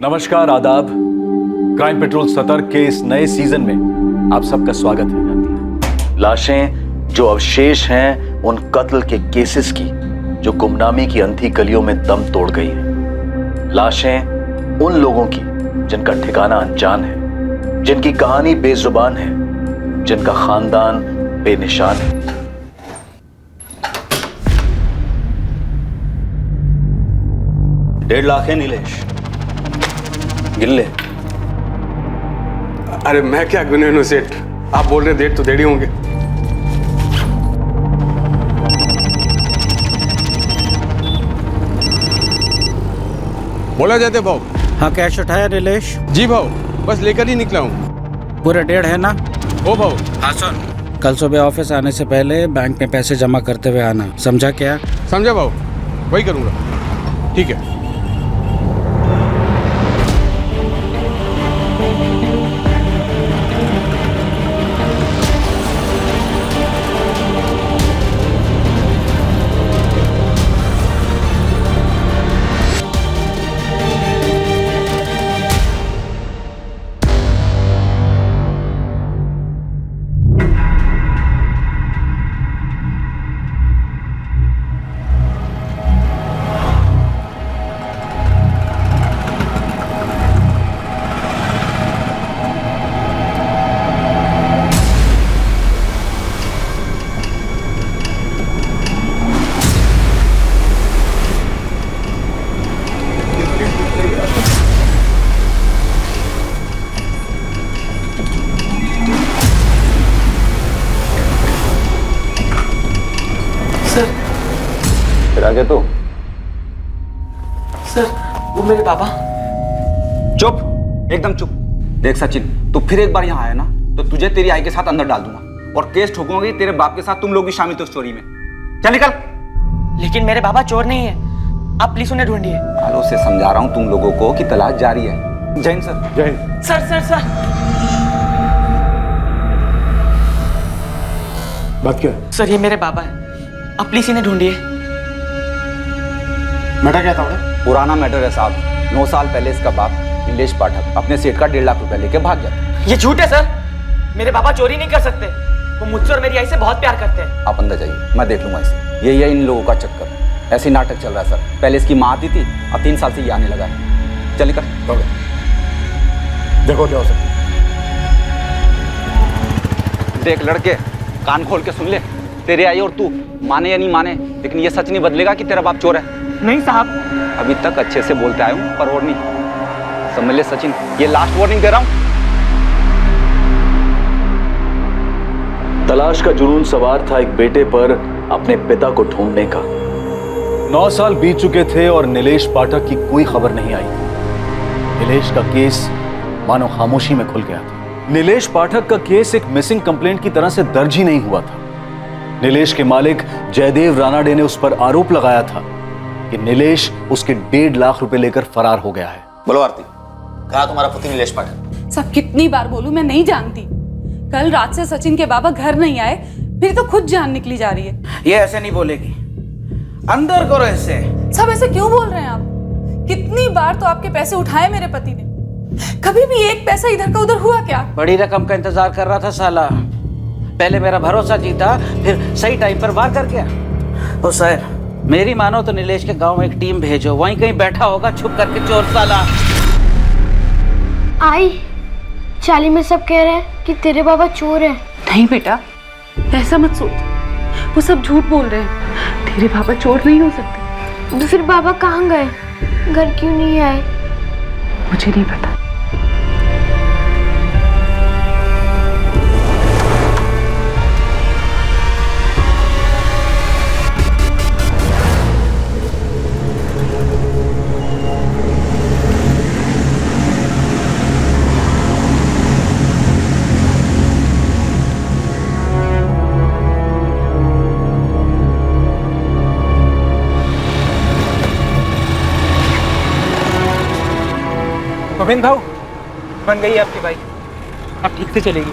नमस्कार, आदाब। Crime petrol सतर्क के इस नए सीजन में आप सबका स्वागत है। लाशें जो अवशेष हैं उन कत्ल के केसेस की जो गुमनामी की अंधी गलियों में दम तोड़ गई हैं। लाशें उन लोगों की जिनका ठिकाना अनजान है, जिनकी कहानी बेजुबान है, जिनका खानदान बेनिशान है। $1.5 लाख है नीलेश, गिन ले। अरे मैं क्या गिने हूं सेठ, आप बोल रहे डेढ़ तो डेढ़ ही होंगे। बोला जाते भाव। हाँ, कैश उठाया नीलेश? जी भाव, बस लेकर ही निकला हूँ। पूरे 1.5 है ना? ओ भाव। हाँ सुन, कल सुबह ऑफिस आने से पहले बैंक में पैसे जमा करते हुए आना, समझा क्या? समझा भाव, वही करूंगा। ठीक है। फिर आगे तो सर, वो मेरे पापा। चुप, एकदम चुप। देख सचिन, तू फिर एक बार यहाँ आया ना तो तुझे तेरी आई के साथ अंदर डाल दूंगा और केस ठोकूंगी तेरे बाप के साथ। तुम लोग भी शामिल थे उस चोरी में। चल निकल। लेकिन मेरे पापा चोर नहीं है, आप प्लीज उन्हें ढूंढिए। आलो से समझा रहा हूँ तुम लोगों को कि तलाश जारी है। जय हिंद सर। जय हिंद। सर सर सर बात क्या? सर, ये मेरे पापा है, आप प्लीज इन्हें ढूंढिए। मैटर क्या था उन्हें? पुराना मैटर है साहब। 9 साल पहले इसका बाप नीलेश पाठक अपने सेठ का 1.5 लाख रुपए लेके भाग गया। ये झूठ है सर, मेरे पापा चोरी नहीं कर सकते। वो मुझसे और मेरी आई से बहुत प्यार करते हैं। आप अंदर जाइए, मैं देख लूंगा इसे। यही है इन लोगों का चक्कर। ऐसे नाटक चल रहा है सर। पहले इसकी माँ आती थी, अब 3 साल से ये आने लगा है। चल निकल। देखो क्या हो सकता। देख लड़के, कान खोल के सुन ले। तेरे आई और तू माने या नहीं माने, लेकिन ये सच नहीं बदलेगा कि तेरा बाप चोर है। नहीं साहब। अभी तक अच्छे से बोलते आया हूँ पर और नहीं। समझ ले सचिन, ये लास्ट वार्निंग दे रहा हूँ। तलाश का जुनून सवार था एक बेटे पर अपने पिता को ढूंढने का। 9 साल बीत चुके थे और नीलेश पाठक की कोई खबर नहीं आई। नीलेश का केस मानो खामोशी में खुल गया था। नीलेश पाठक का केस एक मिसिंग कंप्लेंट की तरह से दर्ज ही नहीं हुआ था। नीलेश के मालिक जयदेव रानाडे ने उस पर आरोप लगाया था कि नीलेश उसके 1.5 लाख रुपए लेकर फरार हो गया है। बोलो आरती, कहा तुम्हारा पुत्र नीलेश पाठक? सब कितनी बार बोलूं, मैं नहीं जानती। कल रात से सचिन के बाबा घर नहीं आए, फिर तो खुद जान निकली जा रही है। ये ऐसे नहीं बोलेगी, अंदर करो ऐसे। सब ऐसे क्यों बोल रहे हैं आप? कितनी बार तो आपके पैसे उठाए मेरे पति ने, कभी भी एक पैसा इधर का उधर हुआ क्या? बड़ी रकम का इंतजार कर रहा था साला। पहले मेरा भरोसा जीता, फिर सही टाइम पर वार कर गया। ओ सर, मेरी मानो तो नीलेश के गांव में एक टीम भेजो, वहीं कहीं बैठा होगा छुप करके चोर साला। आई, चाली में सब कह रहे हैं कि तेरे बाबा चोर है। नहीं बेटा, ऐसा मत सोच, वो सब झूठ बोल रहे हैं। तेरे पापा चोर नहीं हो सकते। तो फिर बाबा कहाँ गए? घर क्यों नहीं आए? मुझे नहीं पता। गोविंद भाऊ, बन गई है आपकी बाइक, अब ठीक से चलेगी।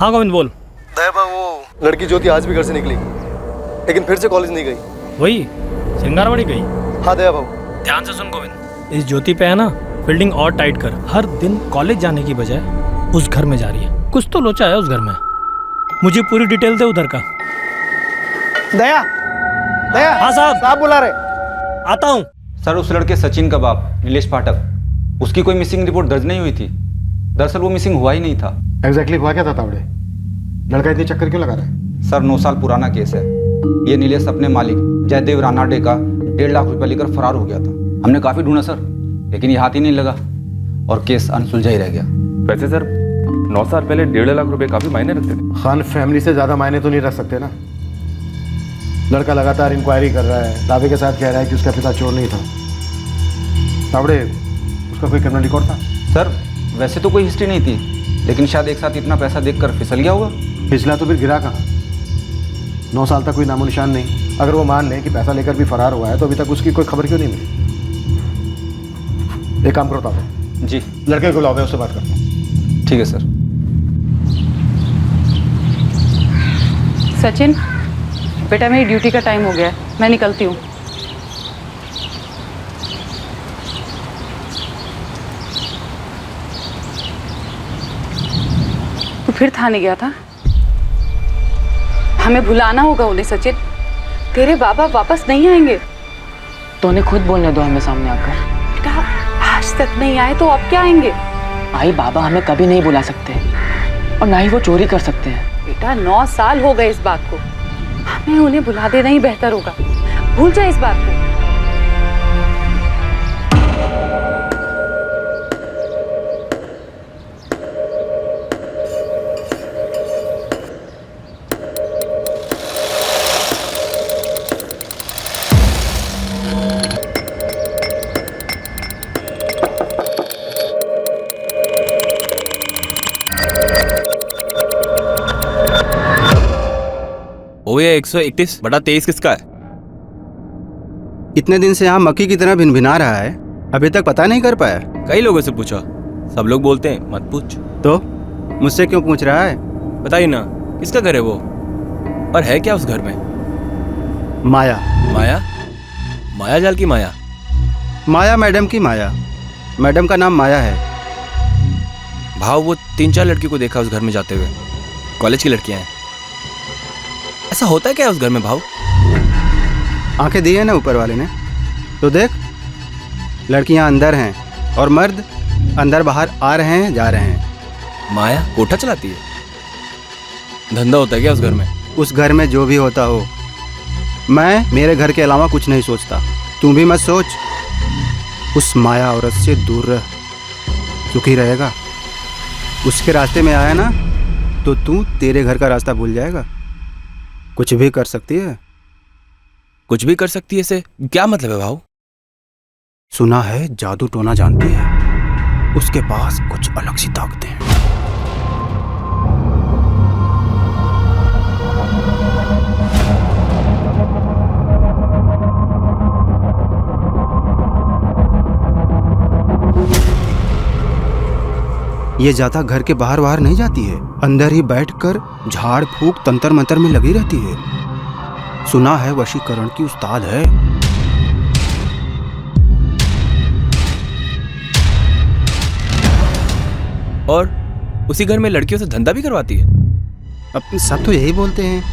हाँ गोविंद बोल। दया वो लड़की ज्योति आज भी घर से निकली, लेकिन फिर से कॉलेज नहीं गई। वही सिंगारवाड़ी गई। हाँ दया बाबू। ध्यान से सुन गोविंद, इस ज्योति पे है ना फील्डिंग और टाइट कर। हर दिन कॉलेज जाने की बजाय उस घर में जा रही है, कुछ तो लोचा है उस घर में। मुझे पूरी डिटेल दे उधर का। दया दया। हाँ साहब बुला रहे। आता हूँ। सर उस लड़के सचिन का बाप नीलेश पाठक, उसकी कोई मिसिंग रिपोर्ट दर्ज नहीं हुई थी। दरअसल वो मिसिंग हुआ ही नहीं था। एग्जैक्टली हुआ क्या था तावड़े? लड़का इतनी चक्कर क्यों लगा रहा है? सर 9 साल पुराना केस है। ये नीलेश अपने मालिक जयदेव रानाडे का 1.5 लाख रुपया लेकर फरार हो गया था। हमने काफी ढूंढा सर, लेकिन ये हाथ ही नहीं लगा और केस अनसुलझा ही रह गया। वैसे सर 9 साल पहले 1.5 लाख रुपए काफी मायने रखते थे। खान फैमिली से ज्यादा मायने तो नहीं रख सकते ना। लड़का लगातार इंक्वायरी कर रहा है, दावे के साथ कह रहा है कि उसका पिता चोर नहीं था। तावड़े उसका कोई क्रिमिनल रिकॉर्ड था? सर वैसे तो कोई हिस्ट्री नहीं थी, लेकिन शायद एक साथ इतना पैसा देखकर फिसल गया होगा। फिसला तो फिर गिरा कहाँ? 9 साल तक कोई नामो निशान नहीं। अगर वो मान ले कि पैसा लेकर भी फरार हुआ है तो अभी तक उसकी कोई खबर क्यों नहीं मिली? एक काम करो तावड़े जी, लड़के को लाओ, मैं उससे बात करता हूँ। ठीक है सर। सचिन बेटा, मेरी ड्यूटी का टाइम हो गया है, मैं निकलती हूँ। तू फिर थाने गया था? हमें भुलाना होगा उन्हें सचिन। तेरे बाबा वापस नहीं आएंगे। तो उन्हें खुद बोलने दो हमें सामने आकर। बेटा आज तक नहीं आए तो अब क्या आएंगे? आई बाबा हमें कभी नहीं बुला सकते और ना ही वो चोरी कर सकते हैं। बेटा 9 साल हो गए इस बात को, हमें उन्हें भुला देना ही बेहतर होगा। भूल जा इस बात को। ये 131/23 किसका है? इतने दिन से यहाँ मक्खी की तरह भिनभिना रहा है, अभी तक पता नहीं कर पाया। कई लोगों से पूछा, सब लोग बोलते हैं मत पूछ। तो मुझसे क्यों पूछ रहा है? बताइए ना, किसका घर है वो और है क्या उस घर में? माया। माया? माया जाल की माया? माया मैडम की माया। मैडम का नाम माया है। भाव वो 3-4 लड़की को देखा उस घर में जाते हुए, कॉलेज की लड़कियां हैं। ऐसा होता है क्या उस घर में भाव? आंखें दी है ना ऊपर वाले ने, तो देख लड़कियां अंदर हैं और मर्द अंदर बाहर आ रहे हैं जा रहे हैं। माया कोठा चलाती है? धंधा होता है क्या उस घर में? उस घर में जो भी होता हो, मैं मेरे घर के अलावा कुछ नहीं सोचता। तू भी मत सोच। उस माया औरत से दूर रह, सुखी रहेगा। उसके रास्ते में आया ना तो तू तेरे घर का रास्ता भूल जाएगा। कुछ भी कर सकती है। कुछ भी कर सकती है से क्या मतलब है भाव? सुना है जादू टोना जानती है, उसके पास कुछ अलग सी ताकतें हैं। ये ज्यादा घर के बाहर बाहर नहीं जाती है, अंदर ही बैठकर झाड़ फूक तंत्र मंत्र में लगी रहती है। सुना है वशीकरण की उस्ताद है। और उसी घर में लड़कियों से धंधा भी करवाती है? अब सब तो यही बोलते हैं।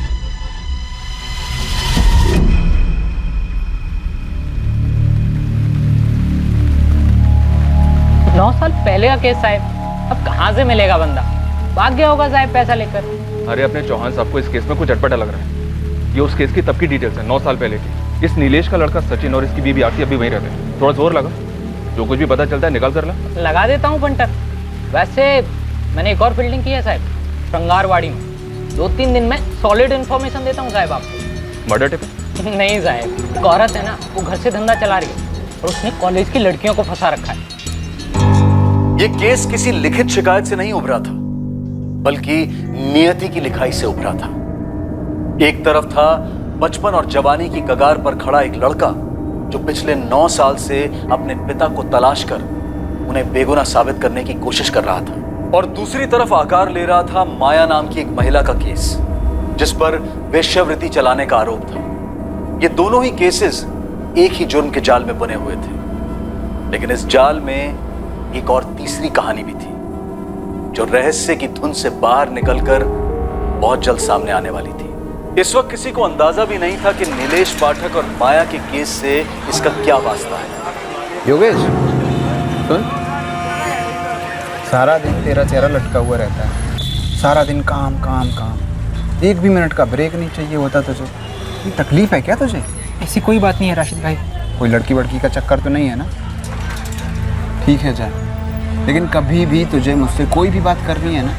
नौ साल पहले का केस साहब, अब कहाँ से मिलेगा बंदा? भाग गया होगा साहब पैसा लेकर। अरे अपने चौहान साहब को इस केस में कुछ अटपटा लग रहा है। ये उस केस की तब की डिटेल्स है, 9 साल पहले की। इस नीलेश का लड़का सचिन और इसकी बीवी आरती अभी वहीं रहते हैं। थोड़ा जोर लगा, जो कुछ भी पता चलता है निकाल कर ला। लगा देता हूँ पंटर। वैसे मैंने एक और फील्डिंग की है साहब, श्रृंगारवाड़ी में। 2-3 दिन में सॉलिड इन्फॉर्मेशन देता हूँ साहब आपको। Murder tip? नहीं साहब, एक औरत है ना, वो घर से धंधा चला रही है और उसने कॉलेज की लड़कियों को फंसा रखा है। ये केस किसी लिखित शिकायत से नहीं उभरा था, बल्कि नियति की लिखाई से उभरा था। एक तरफ था बचपन और जवानी की कगार पर खड़ा एक लड़का जो पिछले 9 साल से अपने पिता को तलाश कर उन्हें बेगुनाह साबित करने की कोशिश कर रहा था। और दूसरी तरफ आकार ले रहा था माया नाम की एक महिला का केस, जिस पर वेश्यावृत्ति चलाने का आरोप था। ये दोनों ही केसेस एक ही जुर्म के जाल में बने हुए थे, लेकिन इस जाल में एक और तीसरी कहानी भी थी, जो रहस्य की धुन से बाहर निकलकर बहुत जल्द सामने आने वाली थी। इस वक्त किसी को अंदाजा भी नहीं था कि नीलेश पाठक और माया के केस से इसका क्या वास्ता है। योगेश सुन, सारा दिन तेरा चेहरा लटका हुआ रहता है, सारा दिन काम काम काम, एक भी मिनट का ब्रेक नहीं चाहिए होता तुझे। ये तकलीफ है क्या तुझे? ऐसी कोई बात नहीं है राशिद भाई। कोई लड़की वड़की का चक्कर तो नहीं है ना? ठीक है जा, लेकिन कभी भी तुझे मुझसे कोई भी बात करनी है ना,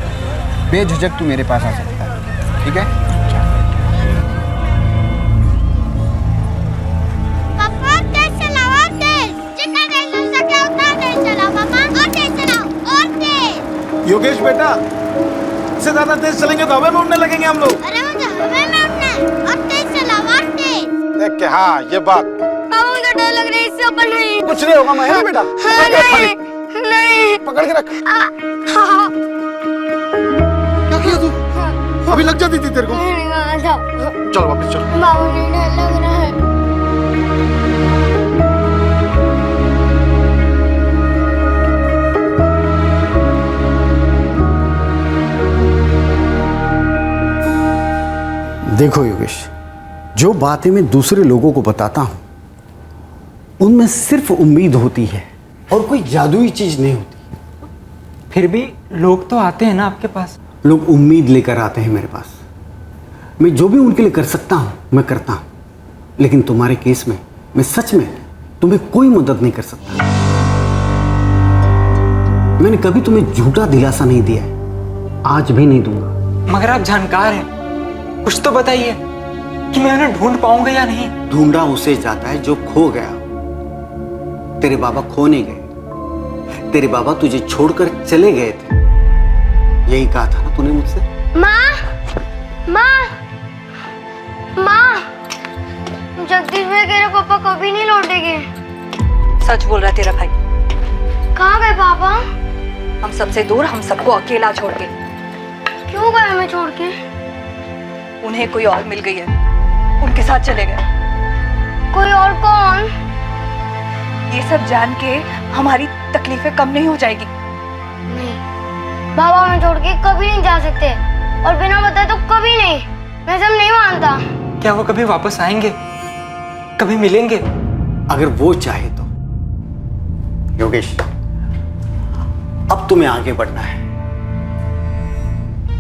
बेझिझक तू मेरे पास आ सकता है, ठीक है? योगेश बेटा, इससे ज्यादा तेज चलेंगे तो हवा में उड़ने लगेंगे हम लोग। अरे मुझे हवा में उड़ना है, और तेज चलाओ, और तेज। देख के हाँ ये बात। पापा मुझे डर लग रहा है, इससे ऊपर नहीं। कुछ नहीं होगा माया बेटा। नहीं, नहीं। पकड़ के रख। हाँ। क्या किया तू? अभी लग जाती थी तेरे को। चल वापस चल। बाबू ने डर लग रहा है। देखो योगेश, जो बातें मैं दूसरे लोगों को बताता हूं उनमें सिर्फ उम्मीद होती है और कोई जादुई चीज नहीं होती। फिर भी लोग तो आते हैं ना आपके पास। लोग उम्मीद लेकर आते हैं मेरे पास। मैं जो भी उनके लिए कर सकता हूं मैं करता हूं, लेकिन तुम्हारे केस में मैं सच में तुम्हें कोई मदद नहीं कर सकता। मैंने कभी तुम्हें झूठा दिलासा नहीं दिया है, आज भी नहीं दूंगा। मगर आप जानकार हैं, कुछ तो बताइए कि मैं उन्हें ढूंढ पाऊंगा या नहीं। ढूंढा उसे जाता है जो खो गया। तेरे बाबा खो नहीं गए, तेरे बाबा तुझे छोड़कर चले गए थे। यही कहा था ना तूने मुझसे। माँ, माँ, माँ, जगदीश भाई कह रहे पापा कभी नहीं लौटेंगे। सच बोल रहा है तेरा भाई। कहाँ गए पापा? हम सबसे दूर, हम सबको अकेला छोड़ के। क्यों गए हमें छोड़ के? उन्हें कोई और मिल गई है, उनके साथ चले गए। कोई और कौन? ये सब जान के हमारी तकलीफें कम नहीं हो जाएगी। नहीं, बाबा हमें छोड़ के कभी नहीं जा सकते, और बिना बताए तो कभी नहीं। मैं सब नहीं मानता। क्या वो कभी वापस आएंगे, कभी मिलेंगे? अगर वो चाहे तो। योगेश, अब तुम्हें आगे बढ़ना है,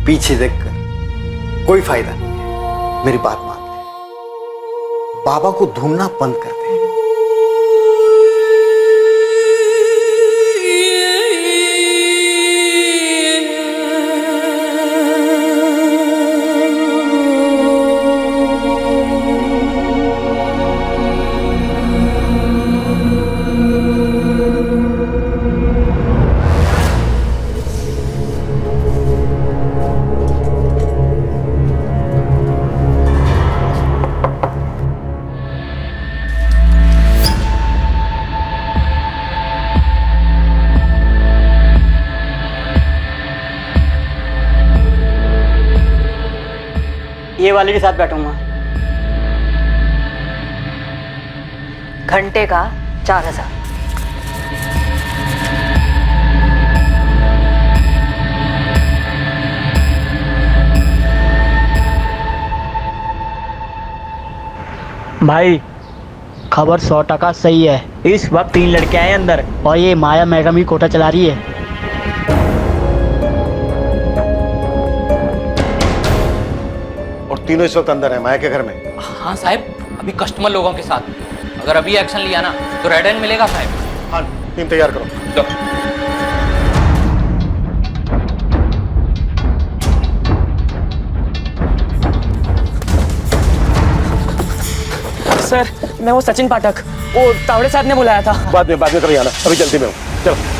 पीछे देखकर कोई फायदा नहीं है। मेरी बात मान ले, बाबा को ढूंढना बंद कर दे। ये वाले के साथ बैठूंगा। घंटे का 4000। भाई खबर 100% सही है। इस वक्त 3 लड़के आए अंदर और ये माया मैगम ही कोटा चला रही है। तीनों इस वक्त अंदर है माया के घर में। हाँ साहब, अभी कस्टमर लोगों के साथ। अगर अभी एक्शन लिया ना तो रेड हैंड मिलेगा साहब। हाँ, टीम तैयार करो। लो। सर, मैं वो सचिन पाठक, वो तावड़े साहब ने बुलाया था। बाद में कभी आना, अभी जल्दी में हूँ। चलो।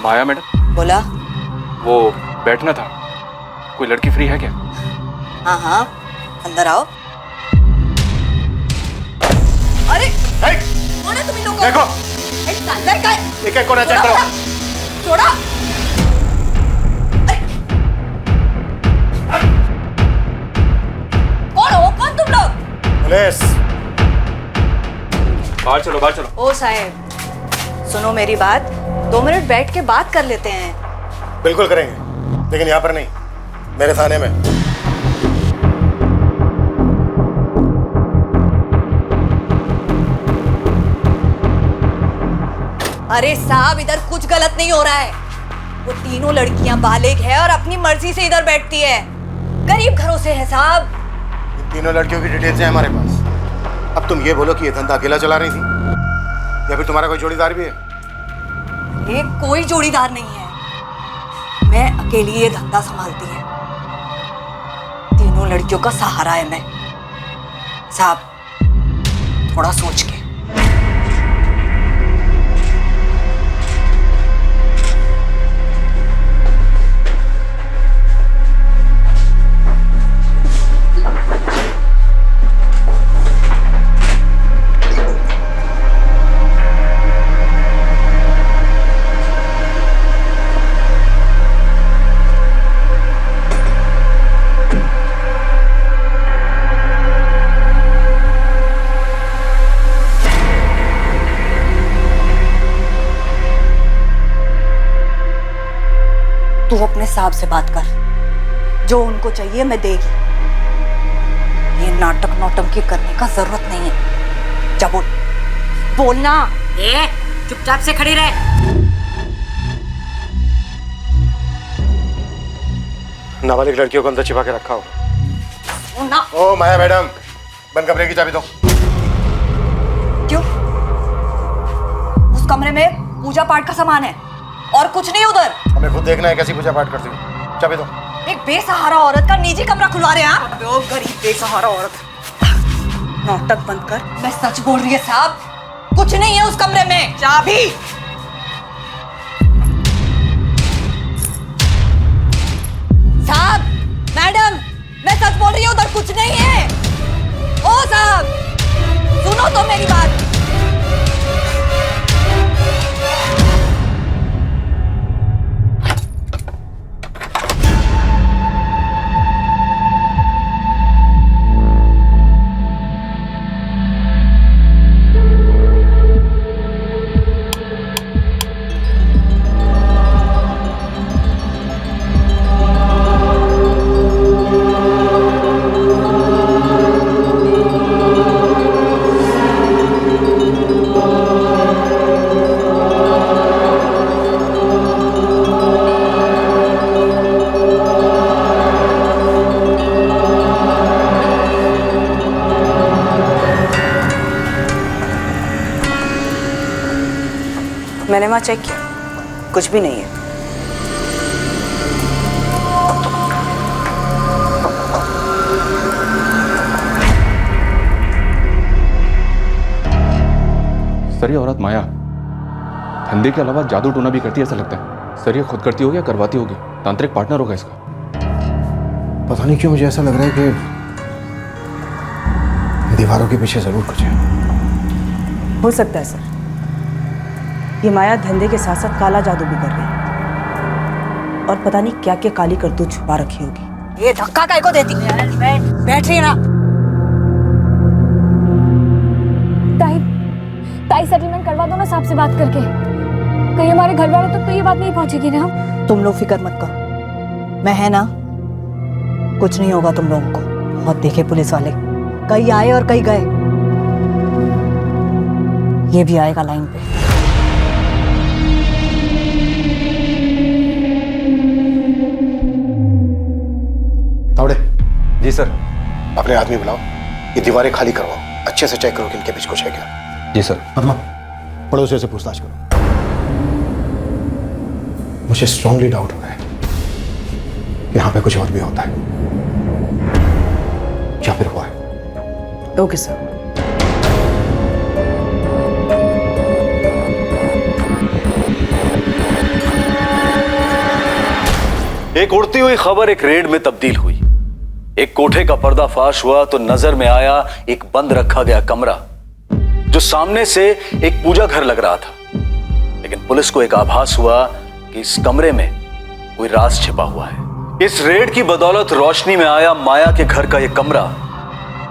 माया मैडम, बोला। वो बैठना था, कोई लड़की फ्री है क्या? हाँ हाँ, अंदर आओ। अरे कौन है तुम लोग? देखो अंदर का एक कोना चेक करो। छोड़ा। कौन हो? कौन तुम लोग? पुलिस। बाहर चलो, बाहर चलो। ओ साहब, सुनो मेरी बात, 2 मिनट बैठ के बात कर लेते हैं। बिल्कुल करेंगे, लेकिन यहाँ पर नहीं, मेरे थाने में। अरे साहब, इधर कुछ गलत नहीं हो रहा है। वो तीनों लड़कियां बालिग है और अपनी मर्जी से इधर बैठती है। गरीब घरों से है साहब। इन तीनों लड़कियों की डिटेल्स हैं हमारे पास। अब तुम ये बोलो कि ये धंधा अकेला चला रही थी या फिर तुम्हारा कोई जोड़ीदार भी है? ये कोई जोड़ीदार नहीं है, मैं अकेली ये धंधा संभालती है। तीनों लड़कियों का सहारा है मैं। साहब, थोड़ा सोच के। तू अपने साहब से बात कर, जो उनको चाहिए मैं देगी। ये नाटक नौटंकी करने का जरूरत नहीं है। जा बोल, बोलना। चुपचाप से खड़ी रहे। नाबालिग लड़कियों को अंदर छिपा के रखा होगा। ना। ओ माया मैडम, बंद कमरे की चाबी दो। क्यों? उस कमरे में पूजा पाठ का सामान है और कुछ नहीं उधर। हमें खुद देखना है कैसी पूजा पाठ करती हो। चाबी दो। एक बेसहारा औरत का निजी कमरा खुलवा रहे हैं आप? ओ गरीब बेसहारा औरत। नाटक बंद कर, मैं सच बोल रही है साहब, कुछ नहीं है उस कमरे में। चाबी। साहब, मैडम, मैं सच बोल रही हूँ, उधर कुछ नहीं है। ओ साहब, सुनो तो मेरी बात। मैंने वहां चेक किया, कुछ भी नहीं है। सर, ये औरत माया धंधे के अलावा जादू टोना भी करती है ऐसा लगता है। सर, ये खुद करती होगी या करवाती होगी? तांत्रिक पार्टनर होगा इसका। पता नहीं क्यों मुझे ऐसा लग रहा है कि दीवारों के पीछे जरूर कुछ है। हो सकता है सर, ये माया धंधे के साथ साथ काला जादू भी कर रही है और पता नहीं क्या क्या काली करतूत छुपा रखी होगी। ये धक्का काय को देती है? बैठ रही है ना। ताई सेटलमेंट करवा दो ना साहब से बात करके। कहीं हमारे घर वालों तक तो ये बात नहीं पहुंचेगी ना। तुम लोग फिक्र मत करो, मैं है ना, कुछ नहीं होगा तुम लोगों को। बहुत देखे पुलिस वाले, कई आए और कई गए। ये भी आएगा लाइन पे। तावड़े। जी सर। अपने आदमी बुलाओ, ये दीवारें खाली करवाओ, अच्छे से चेक करो कि इनके बीच कुछ है क्या। जी सर। पद्मा, पड़ोसियों से पूछताछ करो। मुझे स्ट्रांगली डाउट हो रहा है कि यहाँ पे कुछ और भी होता है या फिर हुआ है। Okay sir. एक उड़ती हुई खबर एक रेड में तब्दील हुई। एक कोठे का पर्दाफाश हुआ तो नजर में आया एक बंद रखा गया कमरा जो सामने से एक पूजा घर लग रहा था। लेकिन पुलिस को एक आभास हुआ कि इस कमरे में कोई राज छिपा हुआ है। इस रेड की बदौलत रोशनी में आया माया के घर का यह कमरा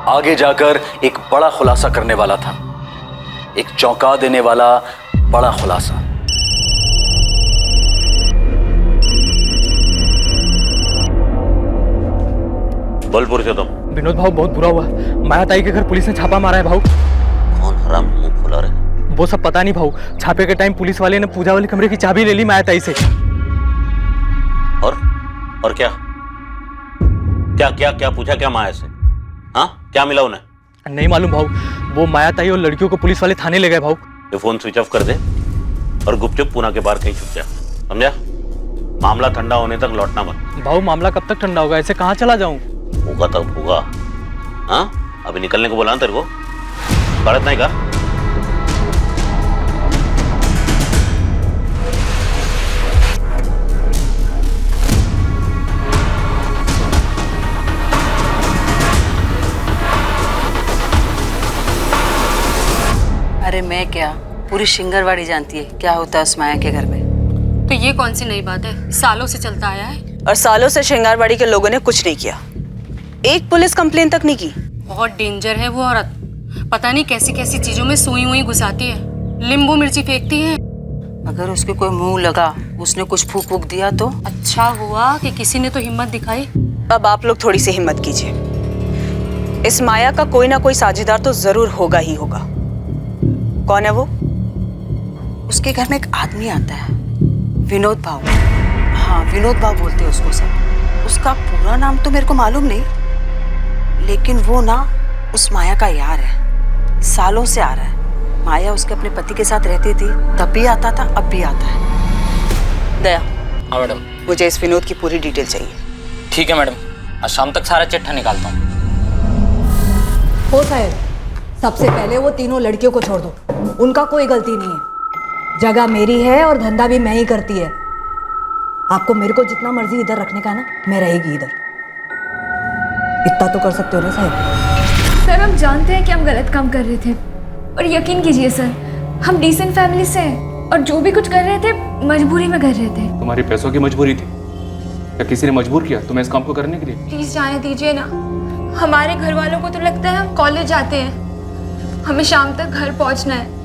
आगे जाकर एक बड़ा खुलासा करने वाला था, एक चौंका देने वाला बड़ा खुलासा। बोल पुरुषोत्तम। विनोद भाव बहुत बुरा हुआ। माया ताई के घर पुलिस ने छापा मारा है भाव। कौन हराम मुंह खोला रहे? वो सब पता नहीं भाव। छापे के टाइम पुलिस वाले ने पूजा वाले कमरे की चाबी ले ली माया ताई से। और क्या क्या क्या क्या पूछा क्या माया से? हाँ, क्या मिला उन्हें? नहीं मालूम भाव। वो माया ताई और लड़कियों को पुलिस वाले थाने ले गए भाव। ये फोन स्विच ऑफ कर दे और गुपचुप पूना के बाहर कहीं छुप जा, समझा? मामला ठंडा होने तक लौटना मत। भाव मामला कब तक ठंडा होगा? ऐसे कहाँ चला जाऊं? होगा तब होगा। हाँ, अभी निकलने को बोला ना तेरे को, भारत नहीं का? अरे मैं क्या, पूरी शिंगरवाड़ी जानती है क्या होता है उस माया के घर में। तो ये कौन सी नई बात है? सालों से चलता आया है। और सालों से शिंगारवाड़ी के लोगों ने कुछ नहीं किया, एक पुलिस कंप्लेन तक नहीं की। बहुत डेंजर है वो औरत। पता नहीं कैसी कैसी चीजों में सुई हुई घुसाती है, नींबू मिर्ची फेंकती है। अगर उसके कोई मुंह लगा, उसने कुछ फूक फूक दिया तो? अच्छा हुआ कि किसी ने तो हिम्मत दिखाई। अब आप लोग थोड़ी सी हिम्मत कीजिए। इस माया का कोई ना कोई साझेदार तो जरूर होगा ही होगा। कौन है वो? उसके घर में एक आदमी आता है, विनोद भाव। हाँ, विनोद भाव बोलते हैं उसको सब। उसका पूरा नाम तो मेरे को मालूम नहीं, लेकिन वो ना उस माया का यार है, सालों से आ रहा है। माया उसके अपने पति के साथ रहती थी, तब भी आता था, अब भी आता है। दया। हाँ मैडम। मुझे इस विनोद की पूरी डिटेल चाहिए। ठीक है मैडम, आज शाम तक सारा चिट्ठा निकालता हूँ। हो साहब, सबसे पहले वो तीनों लड़कियों को छोड़ दो, उनका कोई गलती नहीं है। जगह मेरी है और धंधा भी मैं ही करती है। आपको मेरे को जितना मर्जी इधर रखने का ना, मैं रहेगी इधर। इतना तो कर सकते हो ना साहब? सर, हम जानते हैं कि हम गलत काम कर रहे थे, और यकीन कीजिए सर, हम डिसेंट फैमिली से हैं और जो भी कुछ कर रहे थे मजबूरी में कर रहे थे। तुम्हारी पैसों की मजबूरी थी या किसी ने मजबूर किया तुम्हें इस काम को करने के लिए? प्लीज जाने दीजिए ना। हमारे घर वालों को तो लगता है हम कॉलेज जाते हैं, हमें शाम तक घर पहुंचना है।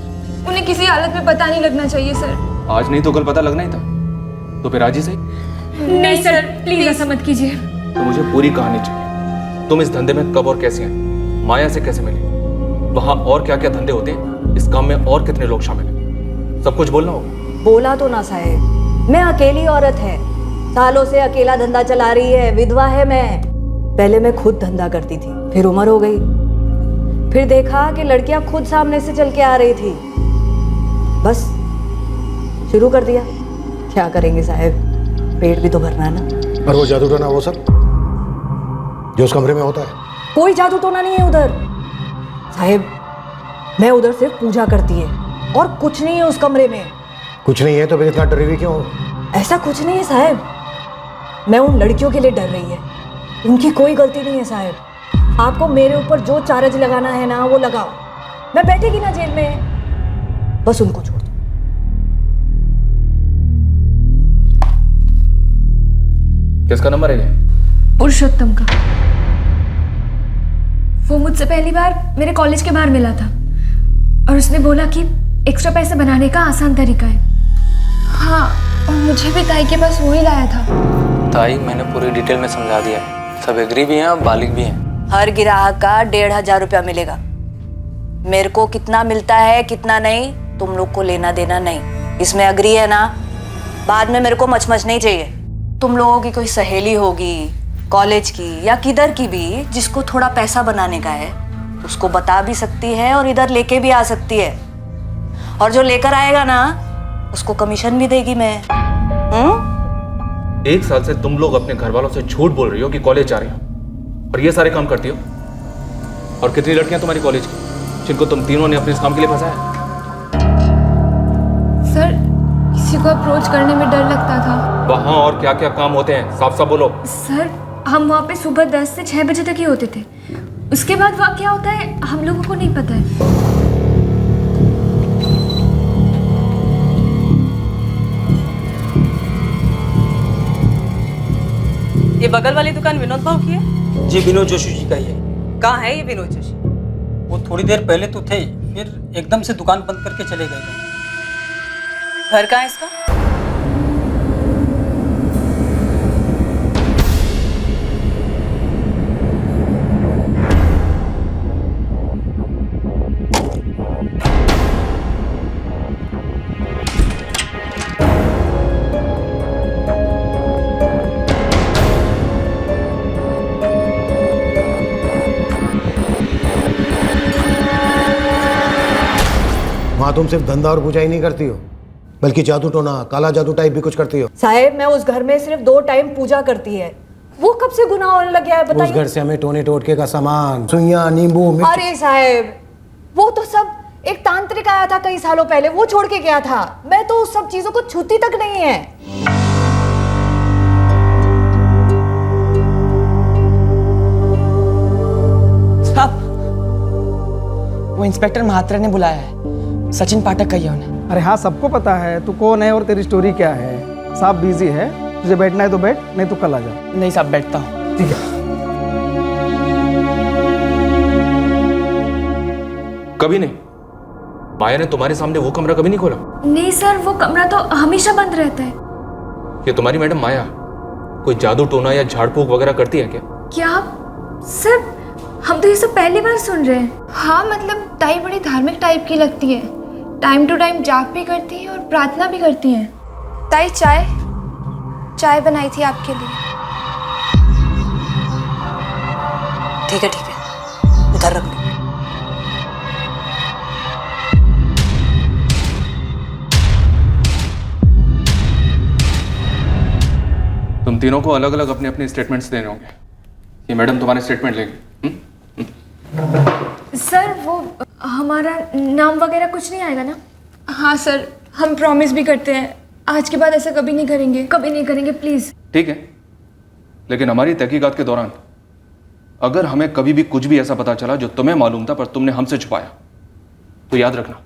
उन्हें किसी हालत में पता नहीं लगना चाहिए सर। आज नहीं तो कल पता लगना ही था, तो फिर आज ही सही। नहीं सर, प्लीज ऐसा मत कीजिए। तो मुझे पूरी कहानी चाहिए। तुम इस धंधे में कब और कैसे आई, माया से कैसे मिली, वहाँ और क्या क्या धंधे होते हैं, इस काम में और कितने लोग शामिल हैं, सब कुछ बोलना होगा। बोला तो ना साहब, मैं अकेली औरत है, सालों से अकेला धंधा चला रही है, विधवा है मैं। पहले मैं खुद धंधा करती थी, फिर उम्र हो गई, फिर देखा कि लड़कियां खुद सामने से चल के आ रही थी, बस शुरू कर दिया। क्या करेंगे साहब, पेट भी तो भरना है ना। और वो जादू टोना वो सब जो उस कमरे में होता है? कोई जादू टोना नहीं है उधर साहब, मैं उधर सिर्फ पूजा करती है और कुछ नहीं है उस कमरे में। कुछ नहीं है तो फिर इतना डरी हुई क्यों? ऐसा कुछ नहीं है साहब, मैं उन लड़कियों के लिए डर रही है, उनकी कोई गलती नहीं है साहब। आपको मेरे ऊपर जो चार्ज लगाना है ना वो लगाओ, मैं बैठेगी ना जेल में, बस उनको छोड़ दो। किसका नंबर है ये? पुरुषोत्तम का। वो मुझसे पहली बार मेरे कॉलेज के बाहर मिला था और उसने बोला कि एक्स्ट्रा पैसे बनाने का आसान तरीका है। हाँ, और मुझे भी ताई के पास वही लाया था। ताई, मैंने पूरी डिटेल में समझा दिया है, सब एग्री भी हैं और बालिग भी हैं। हर ग्राहक का 1500 रुपया मिलेगा। मेरे को कितना मिलता है कितना नहीं, तुम लोग को लेना देना नहीं। इसमें एग्री है ना? बाद में मेरे को मचमच नहीं चाहिए। तुम लोगों की कोई सहेली होगी कॉलेज की या किधर की भी, जिसको थोड़ा पैसा बनाने का है, उसको बता भी सकती है और इधर लेके भी आ सकती है। और जो लेकर आएगा ना, उसको कमीशन भी देगी मैं। 1 साल से तुम लोग अपने घर वालों से झूठ बोल रही हो कि कॉलेज जा रही हो और ये सारे काम करती हो। और कितनी लड़कियां तुम्हारी कॉलेज की जिनको तुम तीनों ने अपने इस काम के लिए फंसाया? सर, किसी को अप्रोच करने में डर लगता था। वहाँ और क्या क्या काम होते हैं, साफ साफ बोलो। सर हम वहाँ पे सुबह 10 से 6 बजे तक ही होते थे। उसके बाद वहाँ क्या होता है हम लोगों को नहीं पता है। ये बगल वाली दुकान विनोद भाव की है? जी विनोद जोशी जी का ही है। कहाँ है ये विनोद जोशी? वो थोड़ी देर पहले तो थे, फिर एकदम से दुकान बंद करके चले गए थे। घर कहाँ है इसका? वहाँ तुम सिर्फ धंधा और पूजा ही नहीं करती हो, बल्कि जादू टोना, काला जादू टाइप भी कुछ करती हो। साहेब मैं उस घर में सिर्फ 2 टाइम पूजा करती है, वो कब से गुनाह होने लग गया है बताइए। उस घर से हमें टोने टोटके का सामान, सुइयां, नींबू, मिर्च। अरे साहेब वो तो सब एक तांत्रिक आया था कई सालों पहले, वो छोड़ के गया था। मैं तो उस सब चीजों को छूती तक नहीं है। वो इंस्पेक्टर महात्रा ने बुलाया है, सचिन पाठक कही है उन्हें। अरे हाँ सबको पता है तू कौन है और तेरी स्टोरी क्या है। साहब बिजी है, तुझे बैठना है तो बैठ, नहीं तो कल आ जा। नहीं साहब बैठता हूँ। ठीक है। कभी नहीं। माया ने तुम्हारे सामने वो कमरा कभी नहीं खोला? नहीं सर वो कमरा तो हमेशा बंद रहता है। ये तुम्हारी मैडम माया कोई जादू टोना या झाड़ फूक वगैरह करती है क्या? क्या सर हम तो ये सब पहली बार सुन रहे हैं। हाँ मतलब ताई बड़ी धार्मिक टाइप की लगती है, टाइम टू टाइम जाप भी करती है और प्रार्थना भी करती है। ताई चाय बनाई थी आपके लिए। ठीक है उधर रख लो। तुम तीनों को अलग अलग अपने अपने स्टेटमेंट्स देने होंगे। ये मैडम तुम्हारे स्टेटमेंट लेंगे। सर वो हमारा नाम वगैरह कुछ नहीं आएगा ना? हाँ सर हम प्रॉमिस भी करते हैं आज के बाद ऐसा कभी नहीं करेंगे प्लीज। ठीक है, लेकिन हमारी तहकीकात के दौरान अगर हमें कभी भी कुछ भी ऐसा पता चला जो तुम्हें मालूम था पर तुमने हमसे छुपाया, तो याद रखना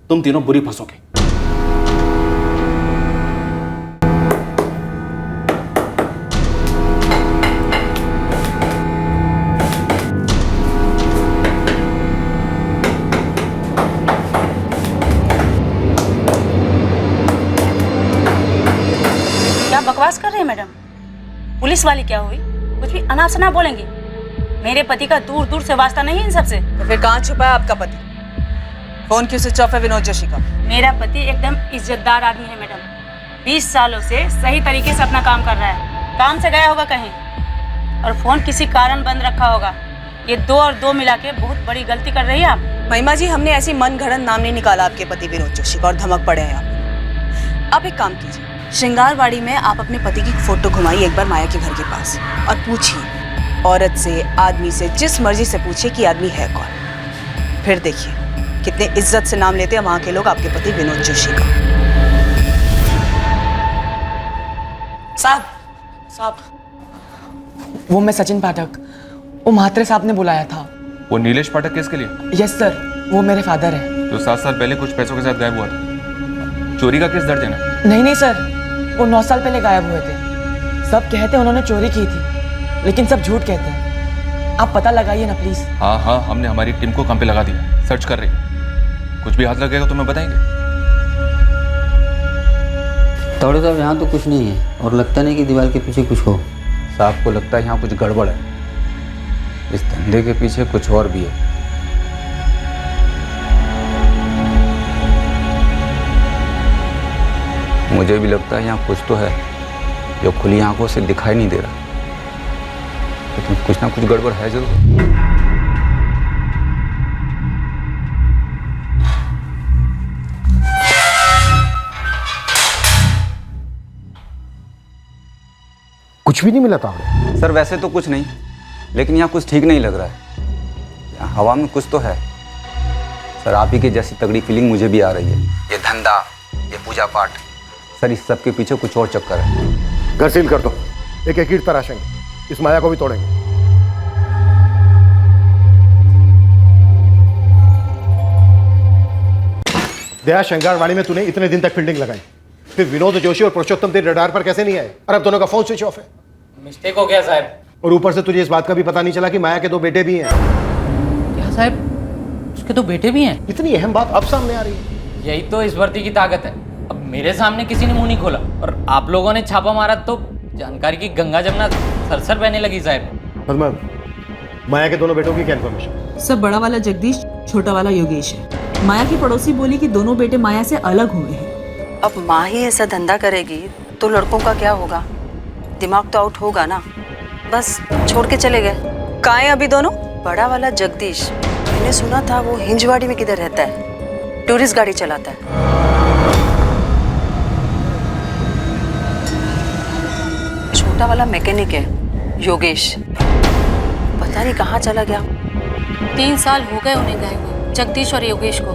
तुम तीनों बुरी फंसोगे। बकवास कर रहे हैं मैडम? पुलिस वाली क्या हुई? कुछ भी अनाप शनाप बोलेंगी? मेरे पति का दूर दूर से वास्ता नहीं है इन सबसे। तो फिर कहाँ छुपा है आपका पति? फोन क्यों स्विच ऑफ है विनोद जोशी का? मेरा पति एकदम इज्जतदार आदमी है मैडम, 20 सालों से सही तरीके से अपना काम कर रहा है। काम से गया होगा कहीं और फोन किसी कारण बंद रखा होगा। ये 2 और 2 मिला के बहुत बड़ी गलती कर रही है आप। महिमा जी हमने ऐसी मन घड़न नाम नहीं निकाला आपके पति विनोद जोशी का और धमक पड़े हैं आप एक काम कीजिए, श्रृंगारवाड़ी में आप अपने पति की फोटो घुमाइए एक बार माया के घर के पास और पूछिए औरत से, आदमी से, जिस मर्जी से पूछिए कि आदमी है कौन। फिर देखिए कितने इज्जत से नाम लेते हैं वहां के लोग आपके पति विनोद जोशी का। साहब वो मैं सचिन पाठक, वो महात्रे साहब ने बुलाया था। वो नीलेश पाठक किस के लिए? यस सर वो मेरे फादर है। जो 7 साल पहले कुछ पैसों के साथ गायब हुआ था। चोरी का केस दर्ज है ना? नहीं सर वो 9 साल पहले गायब हुए थे। सब कहते हैं उन्होंने चोरी की थी, लेकिन सब झूठ कहते हैं। आप पता लगाइए ना प्लीज। हाँ हमने हमारी टीम को काम पे लगा दिया, सर्च कर रही है। कुछ भी हाथ लगेगा तो मैं बताएंगे। तौड़े साहब यहाँ तो कुछ नहीं है और लगता नहीं कि दीवार के पीछे कुछ हो। साहब को लगता है यहाँ कुछ गड़बड़ है, इस धंधे के पीछे कुछ और भी है। मुझे भी लगता है यहाँ कुछ तो है जो खुली आंखों से दिखाई नहीं दे रहा, लेकिन कुछ ना कुछ गड़बड़ है जरूर। कुछ भी नहीं मिला था? सर वैसे तो कुछ नहीं, लेकिन यहाँ कुछ ठीक नहीं लग रहा है। यहाँ हवा में कुछ तो है। सर आप ही की जैसी तगड़ी फीलिंग मुझे भी आ रही है। ये धंधा, ये पूजा पाठ, सर इस सब के पीछे कुछ और चक्कर है। घर सील कर दो, एक एक ईंट तराशेंगे, इस माया को भी तोड़ेंगे। दया, शंगारवाड़ी में तूने इतने दिन तक फील्डिंग लगाई, फिर विनोद जोशी और पुरुषोत्तम तेरे रडार पर कैसे नहीं आए? और अब दोनों का फोन स्विच ऑफ है। मिस्टेक हो गया साहब। और ऊपर से तुझे इस बात का भी पता नहीं चला कि माया के 2 बेटे भी हैं। क्या साहब, उसके 2 बेटे भी हैं? इतनी अहम बात अब सामने आ रही है। यही तो इस भर्ती की ताकत है। अब मेरे सामने किसी ने मुंह नहीं खोला और आप लोगों ने छापा मारा तो जानकारी की गंगा जमुना सरसर बहने लगी साहब। मतलब माया के दोनों बेटों की क्या इन्फॉर्मेशन? सब बड़ा वाला जगदीश, छोटा वाला योगेश है। माया की पड़ोसी बोली कि दोनों बेटे माया से अलग हुए हैं। अब माँ ही ऐसा धंधा करेगी तो लड़कों का क्या होगा? दिमाग तो आउट होगा ना। बस छोड़ के चले गए। कहाँ हैं अभी दोनों? बड़ा वाला जगदीश, मैंने सुना था वो हिंजवाड़ी में किधर रहता है, टूरिस्ट गाड़ी चलाता है। छोटा वाला मैकेनिक है योगेश, पता नहीं कहाँ चला गया। 3 साल हो गए उन्हें गए हुए, जगदीश और योगेश को,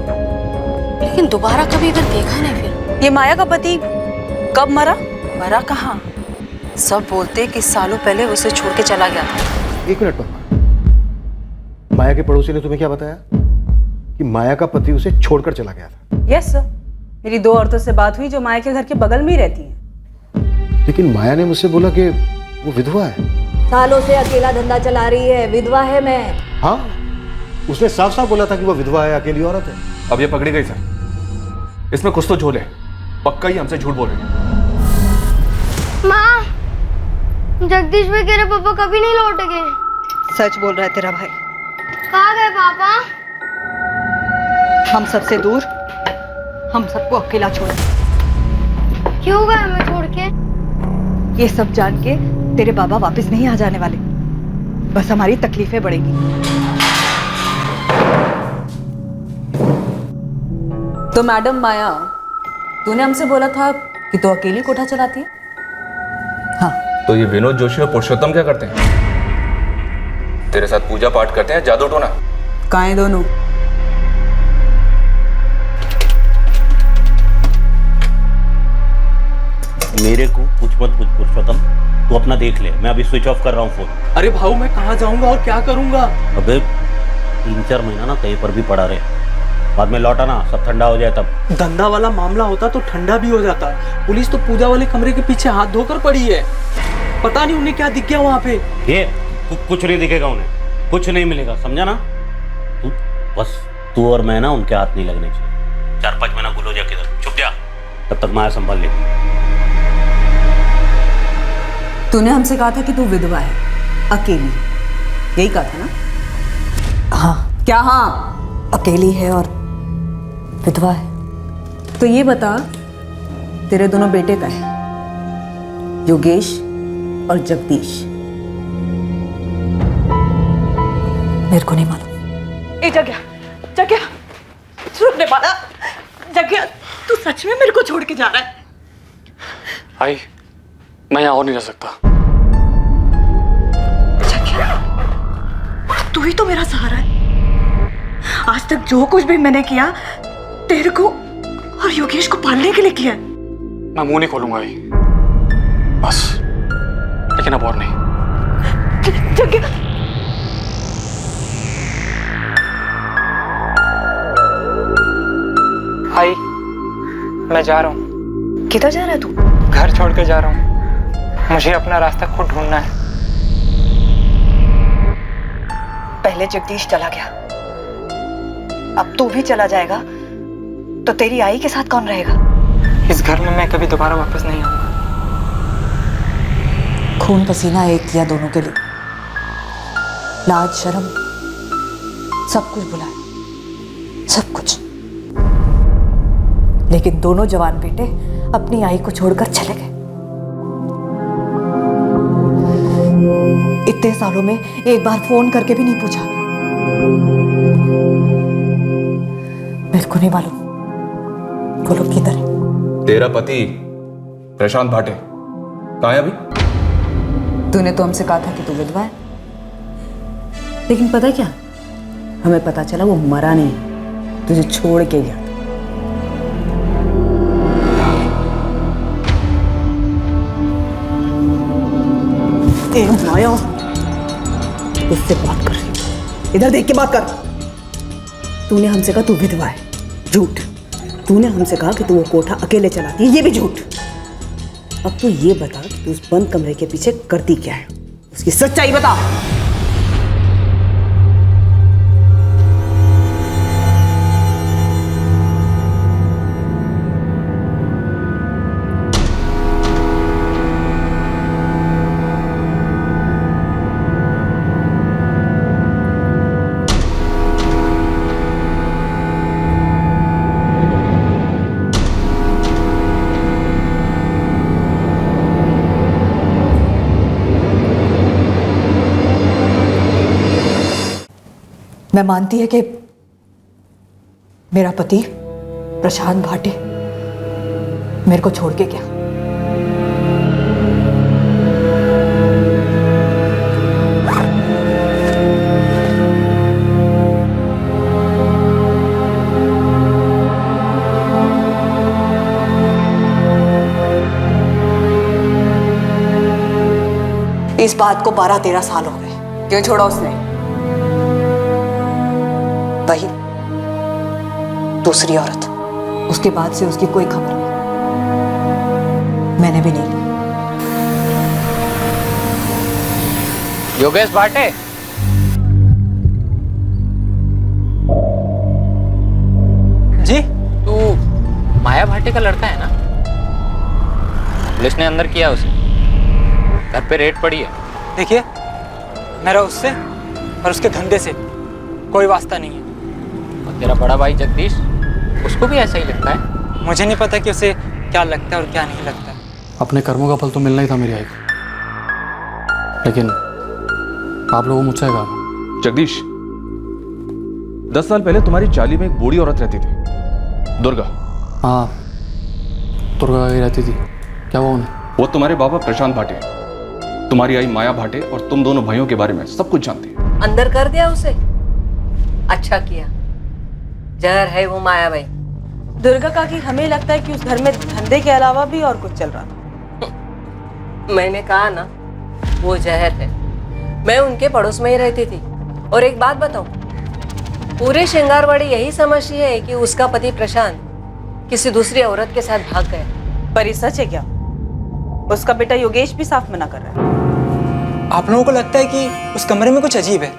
लेकिन दोबारा कभी इधर देखा नहीं। फिर ये माया का पति कब मरा? मरा कहाँ? सब बोलते कि सालों पहले उसे छोड़ के चला गया था। 1 मिनट पर, माया के पड़ोसी ने तुम्हें क्या बताया कि माया का पति उसे छोड़कर चला गया था? यस सर, मेरी 2 औरतों से बात हुई जो माया के घर के बगल में ही रहती हैं। लेकिन माया ने मुझसे बोला कि वो विधवा है। सालों से अकेला धंधा चला रही है, विधवा है मैं। हाँ, उसने साफ साफ बोला था कि वो विधवा है, अकेली औरत है। अब ये पकड़ी गई सर, इसमें कुछ तो झोल है, पक्का ही हमसे झूठ बोल रही है। माँ, जगदीश भाई कह रहे पापा कभी नहीं लौटेंगे। सच बोल रहा है तेरा भाई। कहाँ गए पापा? हम सबसे दूर, हम सबको अकेला छोड़। क्यों गए हमें छोड़ के? ये सब जान के तेरे बाबा वापस नहीं आ जाने वाले, बस हमारी तकलीफें बढ़ेंगी। तो मैडम माया, तूने हमसे बोला था कि तू अकेली कोठा चलाती है? हाँ। तो ये विनोद जोशी और पुरुषोत्तम क्या करते हैं? तेरे साथ पूजा पाठ करते हैं, जादू टोना? कहाँ हैं दोनों? मेरे को कुछ मत पूछ पुरुषोत्तम, तू अपना देख ले, मैं अभी स्विच ऑफ कर रहा हूँ फोन। अरे भाऊ, मैं कहाँ जाऊंगा और क्या करूंगा? अबे 3-4 महीना ना कहीं पर भी पड़ा रहे, बाद में लौटा ना सब ठंडा हो जाए तब। धंधा वाला मामला होता तो ठंडा भी हो जाता। पुलिस तो पूजा वाले कमरे के पीछे हाथ धोकर पड़ी है, पता नहीं उन्हें क्या दिख गया वहाँ पे। ये कुछ नहीं दिखेगा उन्हें, कुछ नहीं मिलेगा, समझा ना? तू और मैं ना उनके हाथ नहीं लगने चाहिए। 4-5 महीना गुल हो जा, किधर छुप जा, तब तक माया संभाल लेगी। तूने हमसे कहा था कि तू विधवा है, अकेली, यही कहा था ना? हाँ। क्या हाँ? अकेली है और विधवा है। तो ये बता, तेरे दोनों बेटे का है, योगेश और जगदीश? मेरे को नहीं मालूम। ए जग्या, जग्या, रुकने वाला। जग्या, तू सच में मेरे को छोड़ के जा रहा है? आई, मैं यहाँ और नहीं रह सकता। जग्या, तू ही तो मेरा सहारा है। आज तक जो कुछ भी मैंने किया तेरे को और योगेश को पालने के लिए किया। मैं मुंह नहीं खोलूंगा आई, बस, लेकिन अब और नहीं। जग्या, आई, मैं जा रहा हूँ। किधर जा रहा है तू? घर छोड़ के जा रहा हूँ, मुझे अपना रास्ता खुद ढूंढना है। पहले जगदीश चला गया, अब तू भी चला जाएगा तो तेरी आई के साथ कौन रहेगा? इस घर में मैं कभी दोबारा वापस नहीं आऊंगा। खून पसीना एक किया दोनों के लिए, लाज शर्म सब कुछ भुलाया, सब कुछ। लेकिन दोनों जवान बेटे अपनी आई को छोड़कर चले गए। इतने सालों में एक बार फोन करके भी नहीं पूछा। मेरे को नहीं मालूम वो लोग किधर है। तेरा पति प्रशांत भाटे कहाँ है अभी? तूने तो हमसे कहा था कि तू विधवा है, लेकिन पता है क्या, हमें पता चला वो मरा नहीं, तुझे छोड़ के गया। ए माया, उससे बात कर रही हूँ, इधर देख के बात कर। तूने हमसे कहा तू विधवा है, झूठ। तूने हमसे कहा कि तू वो कोठा अकेले चलाती है, ये भी झूठ। अब तू ये बता कि तू उस बंद कमरे के पीछे करती क्या है, उसकी सच्चाई बता। मैं मानती है कि मेरा पति प्रशांत भाटे मेरे को छोड़ के गया। इस बात को 12-13 साल हो गए। क्यों छोड़ा उसने? वही दूसरी औरत। उसके बाद से उसकी कोई खबर नहीं, मैंने भी नहीं ली। योगेश भाटे, जी? तू माया भाटे का लड़का है ना? पुलिस ने अंदर किया उसे, घर पे रेड पड़ी है। देखिए, मेरा उससे और उसके धंधे से कोई वास्ता नहीं है। और तेरा बड़ा भाई जगदीश, उसको भी ऐसा ही लगता है? मुझे नहीं पता कि उसे क्या लगता है और क्या नहीं लगता है। अपने कर्मों का फल तो मिलना ही था मेरी आई को, लेकिन आप लोगों मुझसे कहा। जगदीश, 10 साल पहले तुम्हारी चाली में एक बूढ़ी औरत रहती थी, दुर्गा। हाँ, दुर्गा ही रहती थी। क्या हुआ उन्हें? वो तुम्हारे बाबा प्रशांत भाटे, तुम्हारी आई माया भाटे और तुम दोनों भाइयों के बारे में सब कुछ जानती है। अंदर कर दिया उसे? अच्छा किया, जहर है वो माया भाई। दुर्गा का कि हमें लगता है कि उस घर में धंधे के अलावा भी और कुछ चल रहा था। मैंने कहा ना, वो जहर है। मैं उनके पड़ोस में ही रहती थी। और एक बात बताऊं, पूरे श्रृंगारवाड़ी यही समझती है कि उसका पति प्रशांत किसी दूसरी औरत के साथ भाग गया। पर ये सच है क्या? उसका बेटा योगेश भी साफ मना कर रहा है। आप लोगों को लगता है कि उस कमरे में कुछ अजीब है,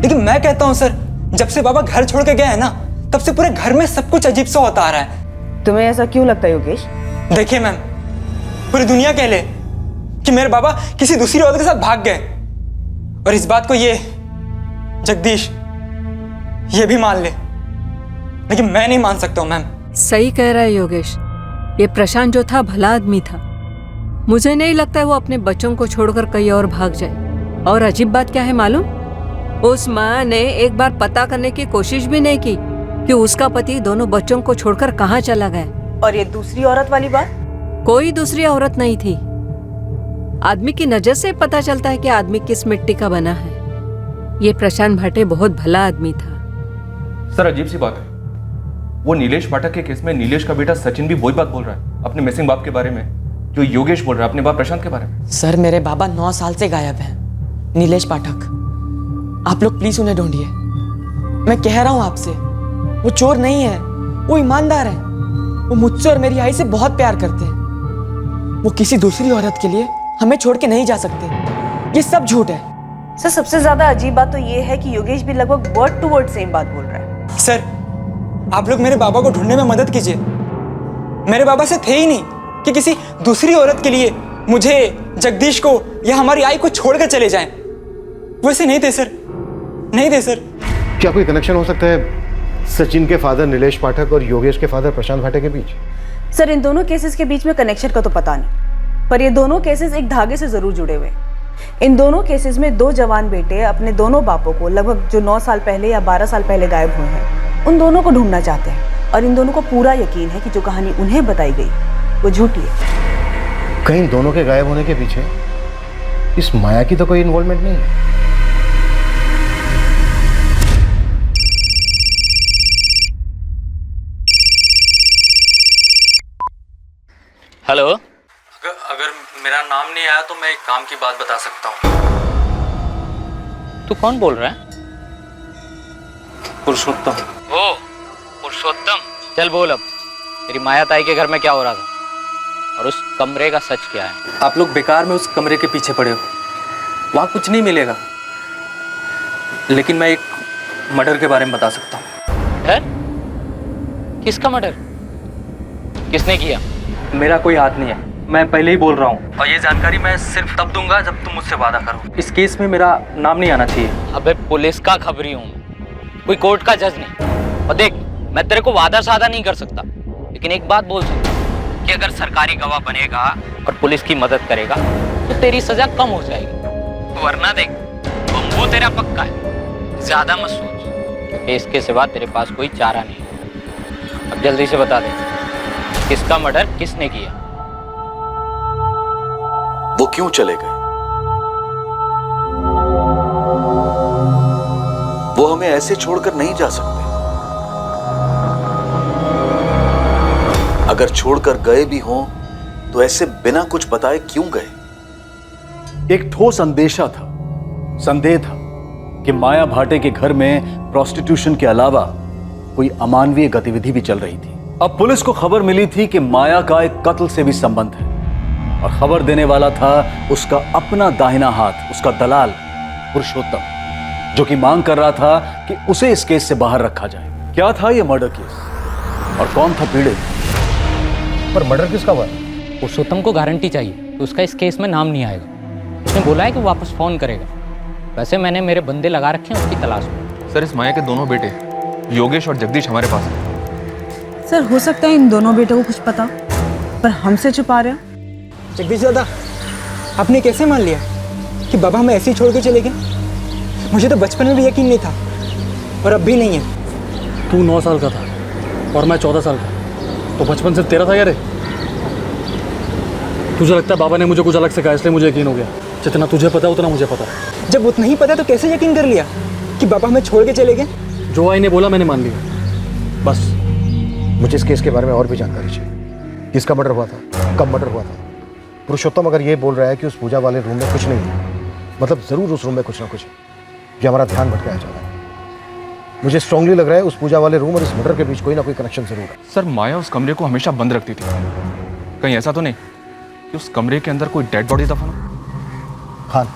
लेकिन मैं कहता हूँ सर, जब से बाबा घर छोड़ के गए हैं ना, तब से पूरे घर में सब कुछ अजीब सा होता आ रहा है। तुम्हें ऐसा क्यों लगता है योगेश? देखिए मैम, पूरी दुनिया कह ले कि मेरे बाबा किसी दूसरी औरत के साथ भाग गए, और इस बात को ये जगदीश ये भी मान ले, लेकिन मैं नहीं मान सकता हूँ मैम। सही कह रहा है योगेश, ये प्रशांत जो था भला आदमी था। मुझे नहीं लगता है वो अपने बच्चों को छोड़कर कहीं और भाग जाए। और अजीब बात क्या है मालूम? उस माँ ने एक बार पता करने की कोशिश भी नहीं की कि उसका पति दोनों बच्चों को छोड़कर कहाँ चला गया। और ये दूसरी औरत वाली बात? कोई दूसरी औरत नहीं थी। आदमी की नजर से पता चलता है कि आदमी किस मिट्टी का बना है। ये प्रशांत भाटे बहुत भला आदमी था। सर, अजीब सी बात है, वो नीलेश पाठक के केस में नीलेश का बेटा सचिन भी वही बात बोल रहा है अपने मिसिंग बाप के बारे में, जो योगेश बोल रहा है अपने बाप प्रशांत के बारे में। सर, मेरे बाबा 9 साल से गायब हैं। नीलेश पाठक, आप लोग प्लीज उन्हें ढूंढिए। मैं कह रहा हूं आपसे, वो चोर नहीं है, वो ईमानदार है। वो मुझसे और मेरी आई से बहुत प्यार करते हैं। वो किसी दूसरी औरत के लिए हमें छोड़ के नहीं जा सकते। ये सब झूठ है। सर, सबसे ज्यादा अजीब बात तो ये है कि योगेश भी लगभग वर्ड टू वर्ड सेम बात बोल रहा है। सर, आप लोग मेरे बाबा को ढूंढने में मदद कीजिए। मेरे बाबा से थे ही नहीं कि किसी दूसरी औरत के लिए मुझे, जगदीश को या हमारी आई को छोड़कर चले जाएं। वैसे नहीं थे सर, नहीं थे सर। क्या कोई कनेक्शन हो सकता है सचिन के फादर नीलेश पाठक और योगेश के फादर प्रशांत भाटे के बीच? सर, इन दोनों केसेस के बीच में कनेक्शन का तो पता नहीं, पर ये दोनों केसेस एक धागे से जरूर जुड़े हुए। इन दोनों केसेस में 2 जवान बेटे अपने दोनों बापों को, लगभग जो 9 साल पहले या 12 साल पहले गायब हुए हैं, उन दोनों को ढूंढना चाहते हैं। और इन दोनों को पूरा यकीन है कि जो कहानी उन्हें बताई गई वो झूठी है। कहीं इन दोनों के गायब होने के पीछे इस माया की तो कोई इन्वॉल्वमेंट नहीं है। हेलो, अगर मेरा नाम नहीं आया तो मैं एक काम की बात बता सकता हूँ। तू कौन बोल रहा है? पुरुषोत्तम। ओ पुरुषोत्तम, चल बोल अब, तेरी माया ताई के घर में क्या हो रहा था और उस कमरे का सच क्या है? आप लोग बेकार में उस कमरे के पीछे पड़े हो, वहाँ कुछ नहीं मिलेगा, लेकिन मैं एक मर्डर के बारे में बता सकता हूँ। किसका मर्डर? किसने किया? मेरा कोई हाथ नहीं है, मैं पहले ही बोल रहा हूँ, और ये जानकारी मैं सिर्फ तब दूंगा जब तुम मुझसे वादा करो। इस केस में मेरा नाम नहीं आना चाहिए। अबे पुलिस का खबरी हूँ, कोई कोर्ट का जज नहीं। और देख, मैं तेरे को वादा सादा नहीं कर सकता, लेकिन एक बात बोल सकता कि अगर सरकारी गवाह बनेगा और पुलिस की मदद करेगा तो तेरी सजा कम हो जाएगी, वरना देख बम्बू तेरा पक्का है। ज्यादा मत सोच, क्योंकि इसके सिवा तेरे पास कोई चारा नहीं है। अब जल्दी से बता दे, किसका मर्डर किसने किया? वो क्यों चले गए? वो हमें ऐसे छोड़कर नहीं जा सकते। अगर छोड़कर गए भी हों तो ऐसे बिना कुछ बताए क्यों गए? एक ठोस अंदेशा था, संदेह था कि माया भाटे के घर में प्रोस्टिट्यूशन के अलावा कोई अमानवीय गतिविधि भी चल रही थी। अब पुलिस को खबर मिली थी कि माया का एक कत्ल से भी संबंध है, और खबर देने वाला था उसका अपना दाहिना हाथ, उसका दलाल पुरुषोत्तम, जो कि मांग कर रहा था कि उसे इस केस से बाहर रखा जाए। क्या था यह मर्डर केस और कौन था पीड़ित? पर मर्डर किसका हुआ? पुरुषोत्तम को गारंटी चाहिए कि उसका इस केस में नाम नहीं आएगा। उसने बोला है कि वापस फोन करेगा। वैसे मैंने मेरे बंदे लगा रखे हैं उसकी तलाश में। सर, इस माया के दोनों बेटे योगेश और जगदीश हमारे पास हैं। सर हो सकता है इन दोनों बेटों को कुछ पता, पर हमसे छुपा रहे हैं। जगदीश दादा, आपने कैसे मान लिया कि बाबा हमें ऐसे ही छोड़ के चले गए? मुझे तो बचपन में भी यकीन नहीं था, और अब भी नहीं है। तू 9 साल का था और मैं 14 साल का, तो बचपन से तेरा था यार। तुझे लगता है बाबा ने मुझे कुछ अलग से कहा इसलिए मुझे यकीन हो गया? जितना तुझे पता उतना मुझे पता है। जब उतना ही पता तो कैसे यकीन कर लिया कि बाबा हमें छोड़ के चले गए? जो आई ने बोला मैंने मान लिया, बस। मुझे इस केस के बारे में और भी जानकारी चाहिए। किसका मर्डर हुआ था, कब मर्डर हुआ था? पुरुषोत्तम अगर ये बोल रहा है कि उस पूजा वाले रूम में कुछ नहीं है, मतलब जरूर उस रूम में कुछ ना कुछ है। ये हमारा ध्यान भटकाया जा रहा है। मुझे स्ट्रांगली लग रहा है उस पूजा वाले रूम और इस मर्डर के बीच कोई ना कोई कनेक्शन जरूर है। सर, माया उस कमरे को हमेशा बंद रखती थी। कहीं ऐसा तो नहीं कि उस कमरे के अंदर कोई डेड बॉडी दफन हो? खान,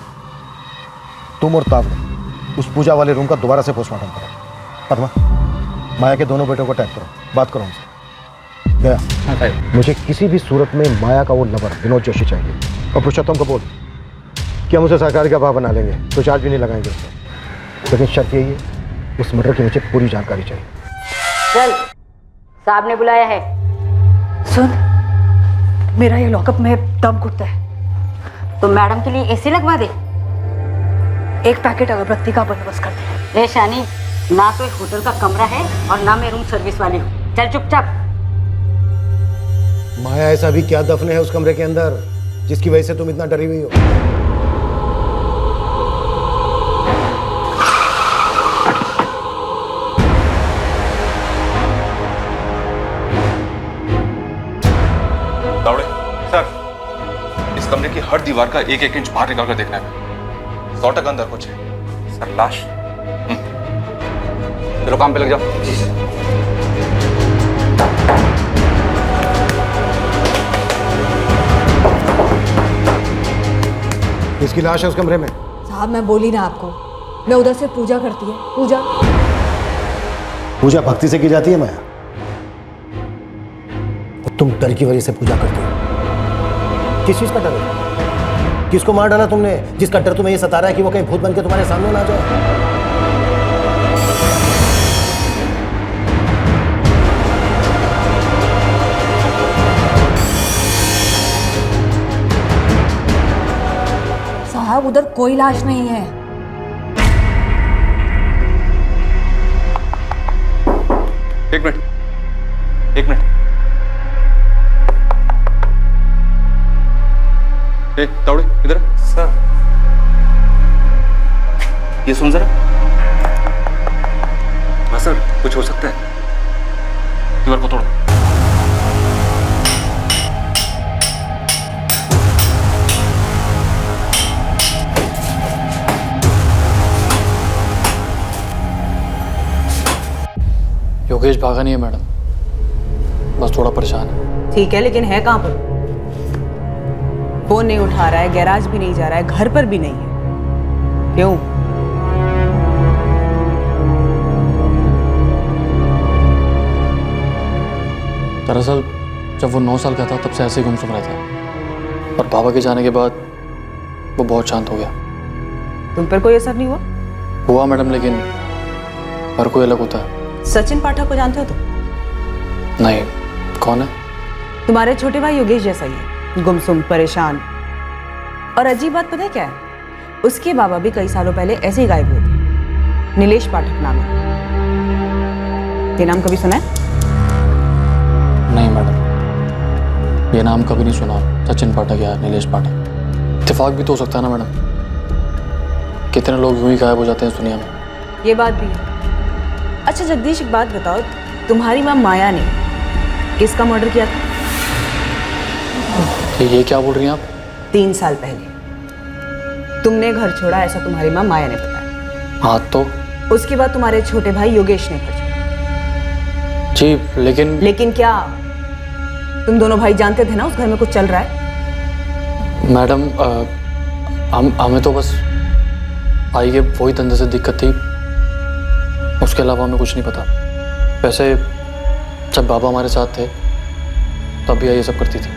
तुम और तावड़े उस पूजा वाले रूम का दोबारा से पोस्टमार्टम करो। पद्मा, माया के दोनों बेटों को टैग करो, बात करो उनसे। गया, मुझे किसी भी सूरत में माया का वो लवर विनोद जोशी चाहिए। और पुरुषोत्तम को बोल कि हम उसे सरकारी गवाह बना लेंगे, तो चार्ज भी नहीं लगाएंगे उससे। लेकिन शर्त यही है, उस मर्डर की मुझे पूरी जानकारी चाहिए। चल, साहब ने बुलाया है। सुन, मेरा ये लॉकअप में दम घुटता है, तो मैडम के लिए एसी लगवा दे। एक पैकेट अगरबत्ती का बंदोबस्त कर दे। रे शानी, ना तो एक होटल का कमरा है और ना मैं रूम सर्विस वाली हूँ। चल चुपचाप। माया ऐसा भी क्या दफन है उस कमरे के अंदर जिसकी वजह से तुम इतना डरी हुई हो? दावड़े सर, इस कमरे की हर दीवार का 1-1 इंच बाहर निकाल कर देखना है। 100% अंदर कुछ है। सर, लाश? चलो काम पे लग जाओ। जी सर। इसकी लाश है उस कमरे में? साहब मैं बोली ना आपको, मैं उधर से पूजा करती है। पूजा पूजा भक्ति से की जाती है माया, और तुम डर की वजह से पूजा करती हो। किस चीज का डर है? किसको मार डाला तुमने जिसका डर तुम्हें ये सता रहा है कि वो कहीं भूत बन के तुम्हारे सामने ना आ जाए? साहब उधर कोई लाश नहीं है। एक मिनट। तावड़े इधर सर। ये सुन जरा। हाँ सर, कुछ हो सकता है। दीवार को तोड़ो। योगेश भागा नहीं है मैडम, बस थोड़ा परेशान है। ठीक है, लेकिन है कहाँ पर? फोन नहीं उठा रहा है, गैराज भी नहीं जा रहा है, घर पर भी नहीं है। क्यों? दरअसल जब वो 9 साल का था तब से ऐसे ही गुमसुम रहता है, और बाबा के जाने के बाद वो बहुत शांत हो गया। तुम पर कोई असर नहीं हुआ? हुआ मैडम, लेकिन हर कोई अलग होता है। सचिन पाठक को जानते हो तुम? नहीं, कौन है? तुम्हारे छोटे भाई योगेश जैसा ही है, गुमसुम, परेशान। और अजीब बात पता है क्या है? उसके बाबा भी कई सालों पहले ऐसे ही गायब हुए थे। नीलेश पाठक नाम है। ये नाम कभी सुना है? नहीं मैडम, ये नाम कभी नहीं सुना। सचिन पाठक या नीलेश पाठक, इत्तेफाक भी तो हो सकता है ना मैडम। कितने लोग यूं ही गायब हो जाते हैं इस दुनिया में। ये बात भी है। अच्छा जगदीश, एक बात बताओ, तुम्हारी माँ माया ने किसका मर्डर किया था? ये क्या बोल रही हैं आप? 3 साल पहले तुमने घर छोड़ा, ऐसा तुम्हारी माँ माया ने बताया। हाँ तो? उसके बाद तुम्हारे छोटे भाई योगेश ने घर छोड़ा। जी, लेकिन क्या? तुम दोनों भाई जानते थे ना उस घर में कुछ चल रहा है? मैडम, हमें तो बस आई के वही धंधे से दिक्कत थी, उसके अलावा हमें कुछ नहीं पता। वैसे जब बाबा हमारे साथ थे तब भी ये सब करती थी।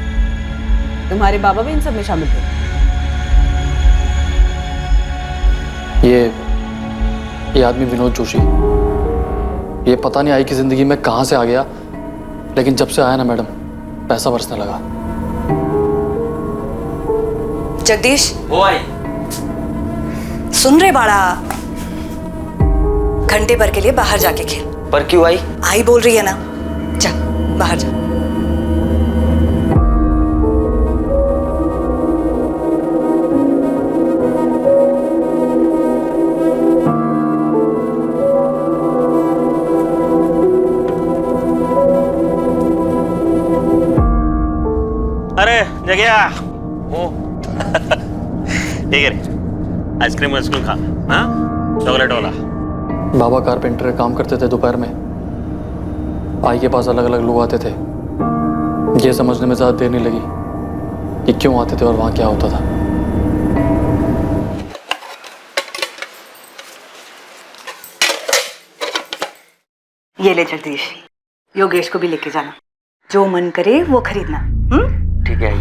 तुम्हारे बाबा भी इन सब में शामिल थे? ये आदमी विनोद जोशी, ये पता नहीं आई की जिंदगी में कहां से आ गया, लेकिन जब से आया ना मैडम, पैसा बरसने लगा। जगदीश, वो आई। सुन रहे बाड़ा? घंटे भर के लिए बाहर जाके खेल। पर क्यों आई? आई बोल रही है ना, जा बाहर जा। अरे जगह वो ठीक है, आइसक्रीम वाइसक्रीम खा, हाँ, चॉकलेट वाला। बाबा कारपेंटर का काम करते थे। दोपहर में आई के पास अलग अलग लोग आते थे। ये समझने में ज़्यादा देर नहीं लगी कि क्यों आते थे और वहाँ क्या होता था। ये ले जगदीश, योगेश को भी लेके जाना, जो मन करे वो खरीदना। ठीक है।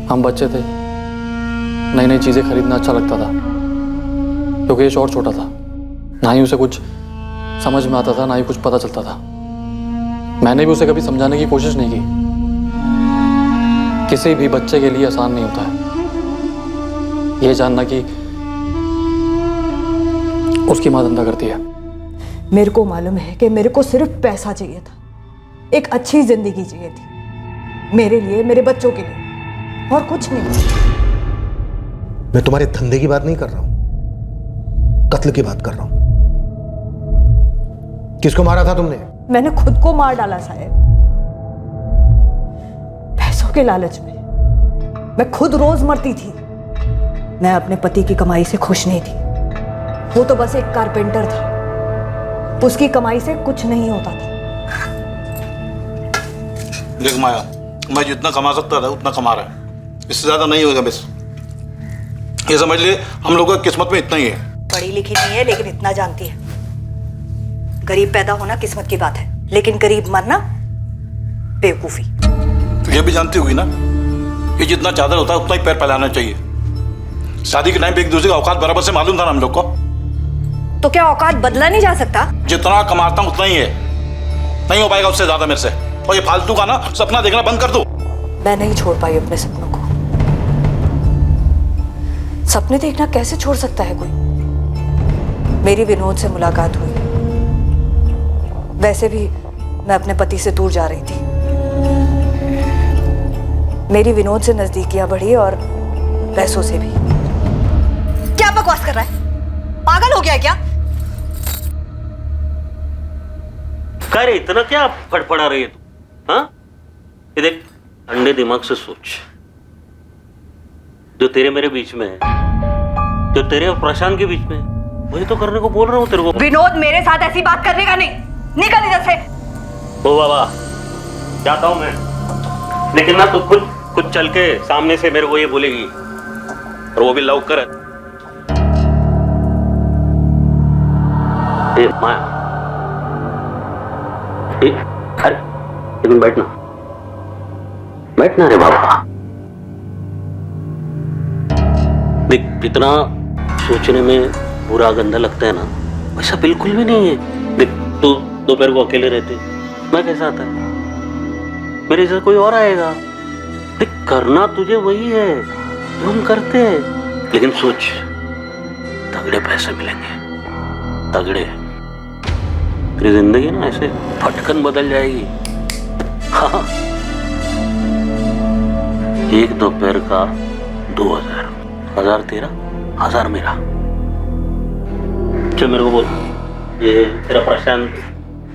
हम बच्चे थे, नई नई चीज़ें खरीदना अच्छा लगता था। योगेश और छोटा था, ना ही उसे कुछ समझ में आता था, ना ही कुछ पता चलता था। मैंने भी उसे कभी समझाने की कोशिश नहीं की। किसी भी बच्चे के लिए आसान नहीं होता है ये जानना कि उसकी माँ धंधा करती है। मेरे को मालूम है कि मेरे को सिर्फ पैसा चाहिए था, एक अच्छी जिंदगी चाहिए थी, मेरे लिए, मेरे बच्चों के लिए, और कुछ नहीं। मैं तुम्हारे धंधे की बात नहीं कर रहा हूं, कत्ल की बात कर रहा हूं। किसको मारा था तुमने? मैंने खुद को मार डाला साहब, पैसों के लालच में। मैं खुद रोज मरती थी। मैं अपने पति की कमाई से खुश नहीं थी। वो तो बस एक कारपेंटर था, उसकी कमाई से कुछ नहीं होता था। देख माया, मैं जितना कमा सकता था उतना कमा रहा है, इससे ज्यादा नहीं होगा। बस ये समझ ले, हम लोगों की किस्मत में इतना ही है। पढ़ी लिखी नहीं है लेकिन इतना जानती है, गरीब पैदा होना किस्मत की बात है, लेकिन गरीब मरना बेवकूफी। तो ये भी जानती होगी ना, ये जितना चादर होता है उतना ही पैर फैलाना चाहिए। शादी के टाइम पे एक दूसरे का औकात बराबर से मालूम था ना हम लोग को। तो क्या औकात बदला नहीं जा सकता? जितना कमाता हूं उतना ही है, नहीं हो पाएगा उससे ज्यादा मेरे से। और ये फालतू का ना सपना देखना बंद कर दो। मैं नहीं छोड़ पाई अपने सपनों को। सपने देखना कैसे छोड़ सकता है कोई? मेरी विनोद से मुलाकात हुई, वैसे भी मैं अपने पति से दूर जा रही थी। मेरी विनोद से नजदीकियां बढ़ी और पैसों से भी। क्या बकवास कर रहा है? पागल हो गया क्या? कह रहे इतना क्या फड़फड़ा रही है तू? हाँ, ये देख, ठंडे दिमाग से सोच। जो तेरे मेरे बीच में है जो तेरे और प्रशांत के बीच में, वही तो करने को बोल रहा हूँ तेरे को। विनोद, मेरे साथ ऐसी बात करने का नहीं। निकल इधर से। ओ बाबा, जाता हूँ मैं, लेकिन ना तू खुद चल के सामने से मेरे को ये बोलेगी, और वो भी लव कर। ए माया, अरे लेकिन बैठना रे बाबा। देख, जितना सोचने में बुरा गंदा लगता है ना, वैसा बिल्कुल भी नहीं है। देख, तू दोपहर को अकेले रहते, मैं कैसा आता है, मेरे साथ कोई और आएगा। देख, करना तुझे वही है जो हम करते हैं, लेकिन सोच, तगड़े पैसे मिलेंगे, तगड़े। तेरी जिंदगी ना ऐसे फटकन बदल जाएगी। हाँ, एक दोपहर का 2000, 1000 तेरा, 1000 मेरा। चल मेरे को बोल, ये तेरा प्रशांत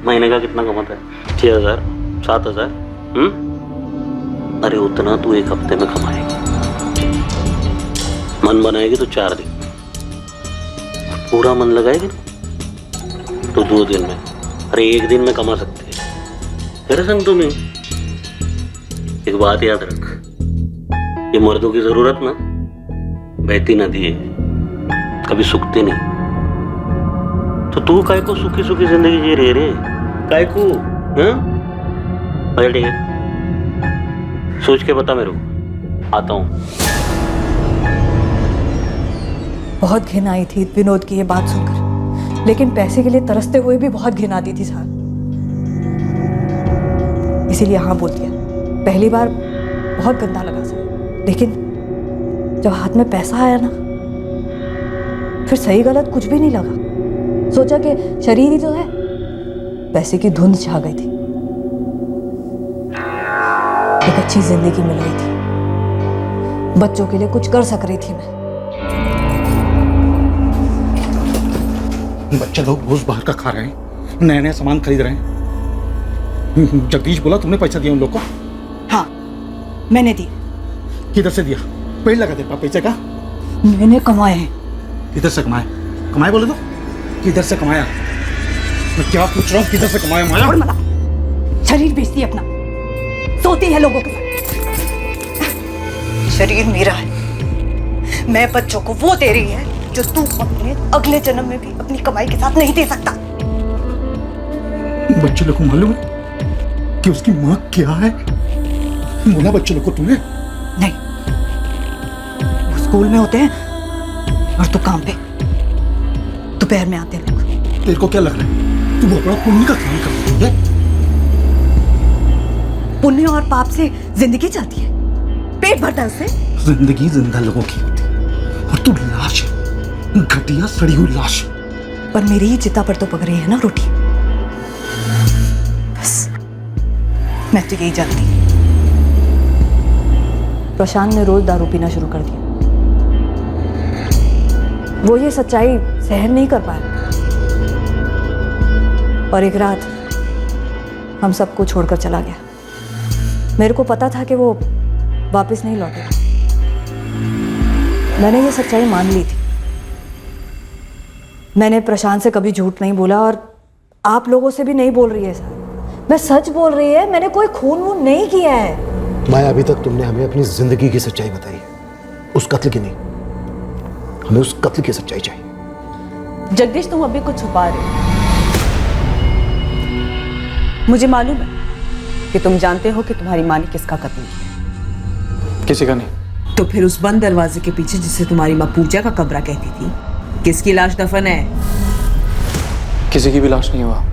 महीने का कितना कमाता है? 6000, 7000? अरे उतना तू एक हफ्ते में कमाएगी। मन बनाएगी तो 4 दिन, पूरा मन लगाएगी ना तो 2 दिन में, अरे 1 दिन में कमा सकती है। तेरे संग तुम्हें एक बात याद रख, ये मर्दों की जरूरत ना बहती नदी है, कभी सूखती नहीं। तो तू काय को सुखी सुखी जिंदगी जी रहे रे, काय को? ठीक है, सोच के बता मेरे को, आता हूं। बहुत घिन आई थी विनोद की ये बात सुनकर, लेकिन पैसे के लिए तरसते हुए भी बहुत घिन आती थी साहब, इसीलिए हाँ बोल दिया। पहली बार बहुत गंदा लगा सर, लेकिन जब हाथ में पैसा आया ना, फिर सही गलत कुछ भी नहीं लगा। सोचा कि शरीर ही तो है, पैसे की धुंध छा गई थी। एक अच्छी जिंदगी मिल गई थी, बच्चों के लिए कुछ कर सक रही थी मैं। बच्चे लोग रोज बाहर का खा रहे हैं, नए नए सामान खरीद रहे हैं। जगदीश बोला तुमने पैसा दिया उन लोग को? हाँ, मैंने दी। किधर से दिया? पेड़ लगा दे पैसे का? मैंने कमाए हैं। किधर से कमाए? कमाए बोले तो किधर से कमाया? मैं क्या पूछ रहा हूँ, किधर से कमाया माया? और मला, शरीर बेचती है अपना, सोती है लोगों के साथ। शरीर मेरा है, मैं बच्चों को वो दे रही है जो तू अपने अगले जन्म में भी अपनी कमाई के साथ नहीं दे सकता। बच्चे लोग को मालूम है कि उसकी माँ क्या है? बोला बच्चे लोग को तुमने? नहीं, वो स्कूल में होते हैं और तू काम पे, दोपहर में आते हैं लोग। तेरे को क्या लग रहा है, तू बहुत बड़ा पुण्य का काम कर रही है? पुण्य और पाप से जिंदगी चलती है, पेट भरता है उससे। जिंदगी जिंदा लोगों की होती है और तू लाश है, घटिया सड़ी हुई लाश। पर मेरी ही चिता पर तो पक रही है ना रोटी। बस मैं तो यही जानती। प्रशांत ने रोज दारू पीना शुरू कर दिया। वो ये सच्चाई सहन नहीं कर पाया और एक रात हम सबको छोड़कर चला गया। मेरे को पता था कि वो वापस नहीं लौटेगा। मैंने ये सच्चाई मान ली थी। मैंने प्रशांत से कभी झूठ नहीं बोला और आप लोगों से भी नहीं बोल रही है सर। मैं सच बोल रही है, मैंने कोई खून वून नहीं किया है। माया, अभी तक तुमने हमें अपनी जिंदगी की सच्चाई बताई है, उस कत्ल की नहीं। हमें उस कत्ल की सच्चाई चाहिए। जगदीश, तुम अभी कुछ छुपा रहे हो। मुझे मालूम है कि तुम जानते हो कि तुम्हारी माँ ने किसका कत्ल किया। किसी का नहीं। तो फिर उस बंद दरवाजे के पीछे, जिसे तुम्हारी माँ पूजा का कब्र कहती थी, किसकी लाश दफन है? किसी की भी लाश नहीं हुआ।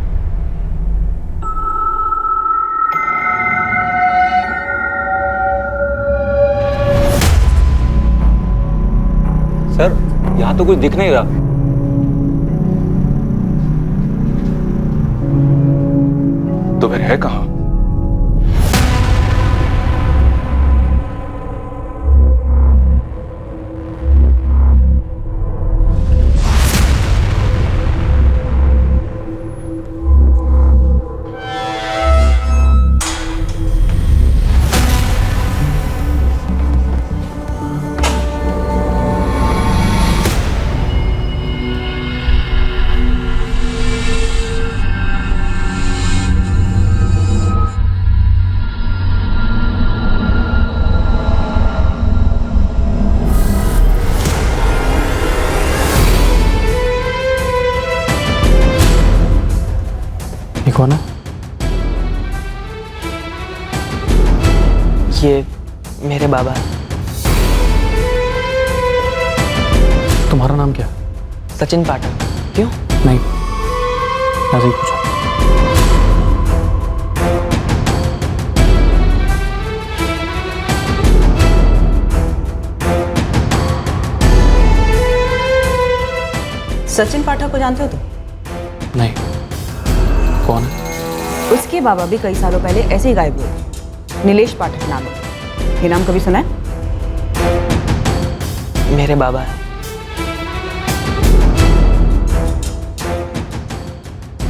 सर, यहाँ तो कुछ दिख नहीं रहा। तो फिर है कहाँ? कौन है? ये मेरे बाबा है। तुम्हारा नाम क्या? सचिन पाठक। क्यों? नहीं, ऐसे ही पूछा। सचिन पाठक को जानते हो तुम? नहीं, कौन है? उसके बाबा भी कई सालों पहले ऐसे ही गायब हुए थे। नीलेश पाठक नाम है। ये नाम कभी सुना है? मेरे बाबा है।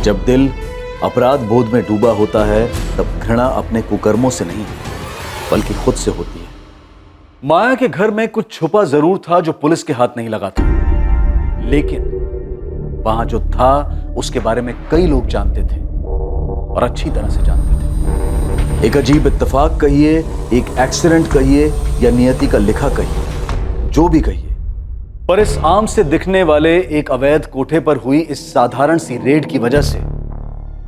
जब दिल अपराध बोध में डूबा होता है तब घृणा अपने कुकर्मों से नहीं बल्कि खुद से होती है। माया के घर में कुछ छुपा जरूर था जो पुलिस के हाथ नहीं लगा था, लेकिन वहां जो था उसके बारे में कई लोग जानते थे और अच्छी तरह से जानते थे। एक अजीब इत्तेफाक कहिए, एक एक्सीडेंट कहिए या नियति का लिखा कहिए, जो भी कहिए, पर इस आम से दिखने वाले एक अवैध कोठे पर हुई इस साधारण सी रेड की वजह से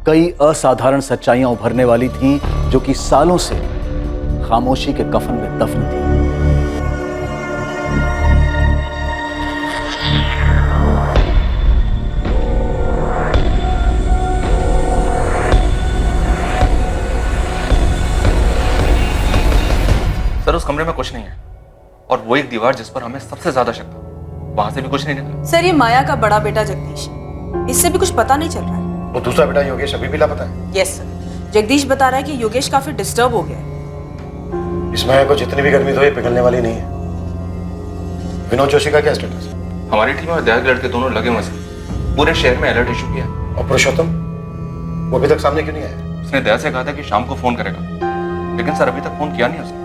कई असाधारण सच्चाइयां उभरने वाली थीं जो कि सालों से खामोशी के कफन में दफन थी। सर उस कमरे में कुछ नहीं है और वो एक दीवार जिस पर हमें सबसे ज्यादा शक था, वहां से भी कुछ नहीं निकला। सर ये माया का बड़ा बेटा जगदीश, इससे भी कुछ पता नहीं चल रहा है। वो दूसरा बेटा योगेश अभी भी लापता है। यस सर, जगदीश बता रहा है कि योगेश काफी डिस्टर्ब हो गया है। इस माया को जितनी भी गर्मी दो ये पिघलने वाली नहीं है। विनोद जोशी का क्या स्टेटस है? हमारी टीम और दया के लड़के दोनों लगे हुए हैं, पूरे शहर में अलर्ट इशू किया। और पुरुषोत्तम वो अभी तक सामने क्यों नहीं आया? उसने दया से कहा था कि शाम को फोन करेगा, लेकिन सर अभी तक फोन किया नहीं उसने।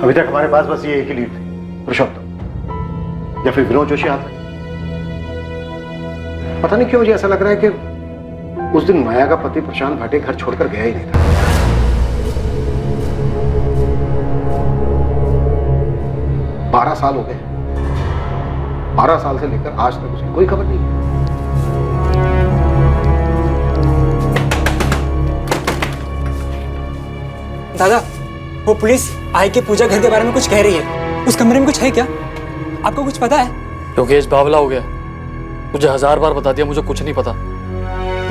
अभी तक हमारे पास बस ये एक ही लीड थी, पुरुषोत्तम या फिर विनोद जोशी हाथ में। पता नहीं क्यों मुझे ऐसा लग रहा है कि उस दिन माया का पति प्रशांत भाटे घर छोड़कर गया ही नहीं था। 12 साल हो गए, 12 साल से लेकर आज तक उसकी कोई खबर नहीं है। दादा, वो पुलिस आई के पूजा घर के बारे में कुछ कह रही है। उस कमरे में कुछ है क्या? आपको कुछ पता है? योगेश बावला हो गया। मुझे 1000 बार बता दिया, मुझे कुछ नहीं पता।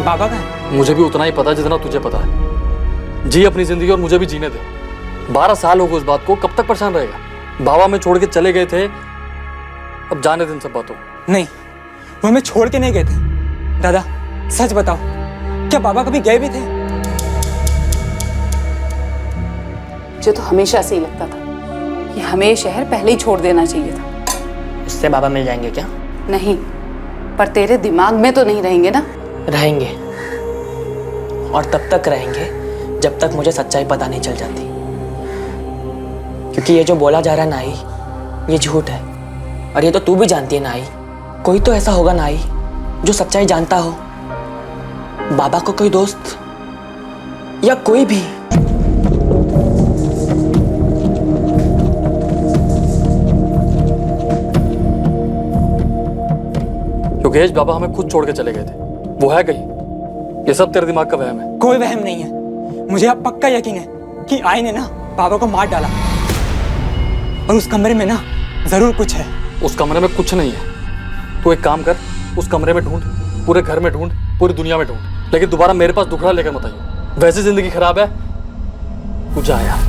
बाबा का है? मुझे भी उतना ही पता जितना तुझे पता है। जी अपनी जिंदगी और मुझे भी जीने दे। 12 साल हो गए उस बात को, कब तक परेशान रहेगा? बाबा में छोड़ के चले गए थे, अब जाने दे इन सब बातों। नहीं, वो हमें छोड़ के नहीं गए थे। दादा सच बताओ, क्या बाबा कभी गए भी थे? मुझे तो हमेशा से ही लगता था कि हमें शहर पहले ही छोड़ देना चाहिए था। इससे बाबा मिल जाएंगे क्या? नहीं, पर तेरे दिमाग में तो नहीं रहेंगे ना? रहेंगे, और तब तक रहेंगे जब तक मुझे सच्चाई पता नहीं चल जाती। क्योंकि ये जो बोला जा रहा है नाई, ये झूठ है। और ये तो तू भी जानती है नाई, कोई तो ऐसा होगा नाई जो सच्चाई जानता हो। बाबा को कोई दोस्त या कोई भी। योगेश बाबा हमें खुद छोड़ के चले गए थे, वो है कहीं? ये सब तेरे दिमाग का वहम है। कोई वहम नहीं है। मुझे अब पक्का यकीन है कि आई ने ना बाबा को मार डाला, और उस कमरे में ना जरूर कुछ है। उस कमरे में कुछ नहीं है। तू एक काम कर, उस कमरे में ढूंढ, पूरे घर में ढूंढ, पूरी दुनिया में ढूंढ, लेकिन दोबारा मेरे पास दुखड़ा लेकर मत आइयो। वैसे जिंदगी खराब है, तू जा यार।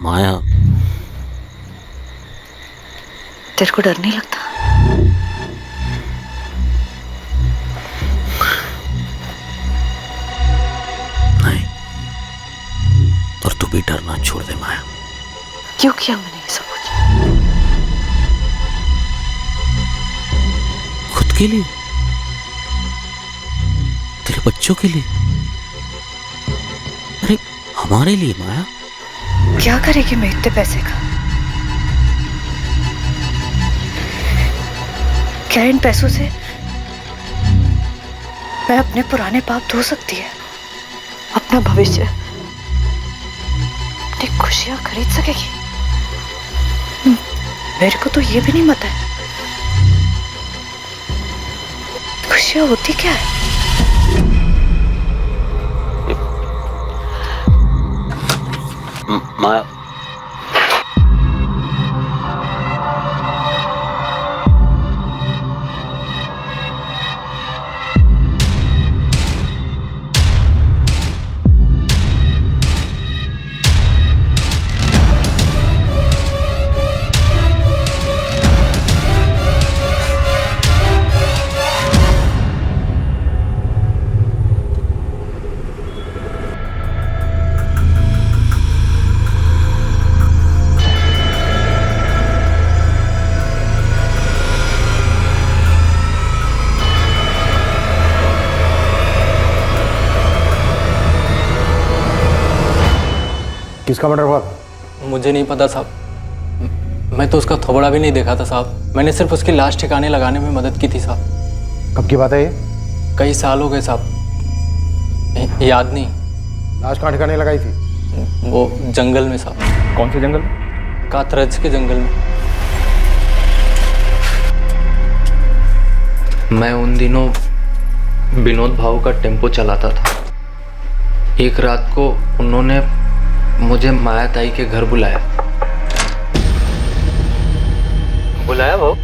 माया, तेरे को डर नहीं लगता? नहीं, छोड़ दे माया। क्यों किया मैंने ये सब कुछ? खुद के लिए, तेरे बच्चों के लिए, अरे हमारे लिए माया। क्या करेगी मैं इतने पैसे का? क्या इन पैसों से मैं अपने पुराने पाप धो सकती है? अपना भविष्य, अपनी खुशियां खरीद सकेगी? मेरे को तो ये भी नहीं पता है खुशियां होती क्या है। माया, किसका मर्डर हुआ? मुझे नहीं पता साहब, मैं तो उसका थोबड़ा भी नहीं देखा था साहब। मैंने सिर्फ उसकी लाश ठिकाने लगाने में मदद की थी साहब। कब की बात है ये? कई साल हो गए साहब, याद नहीं। लाश कहाँ ठिकाने लगाई थी? वो जंगल में साहब। कौन से जंगल? कातरज के जंगल में। मैं उन दिनों विनोद भाऊ का टेम्पो चलाता था। एक रात को उन्होंने मुझे माया ताई के घर बुलाया भाऊ।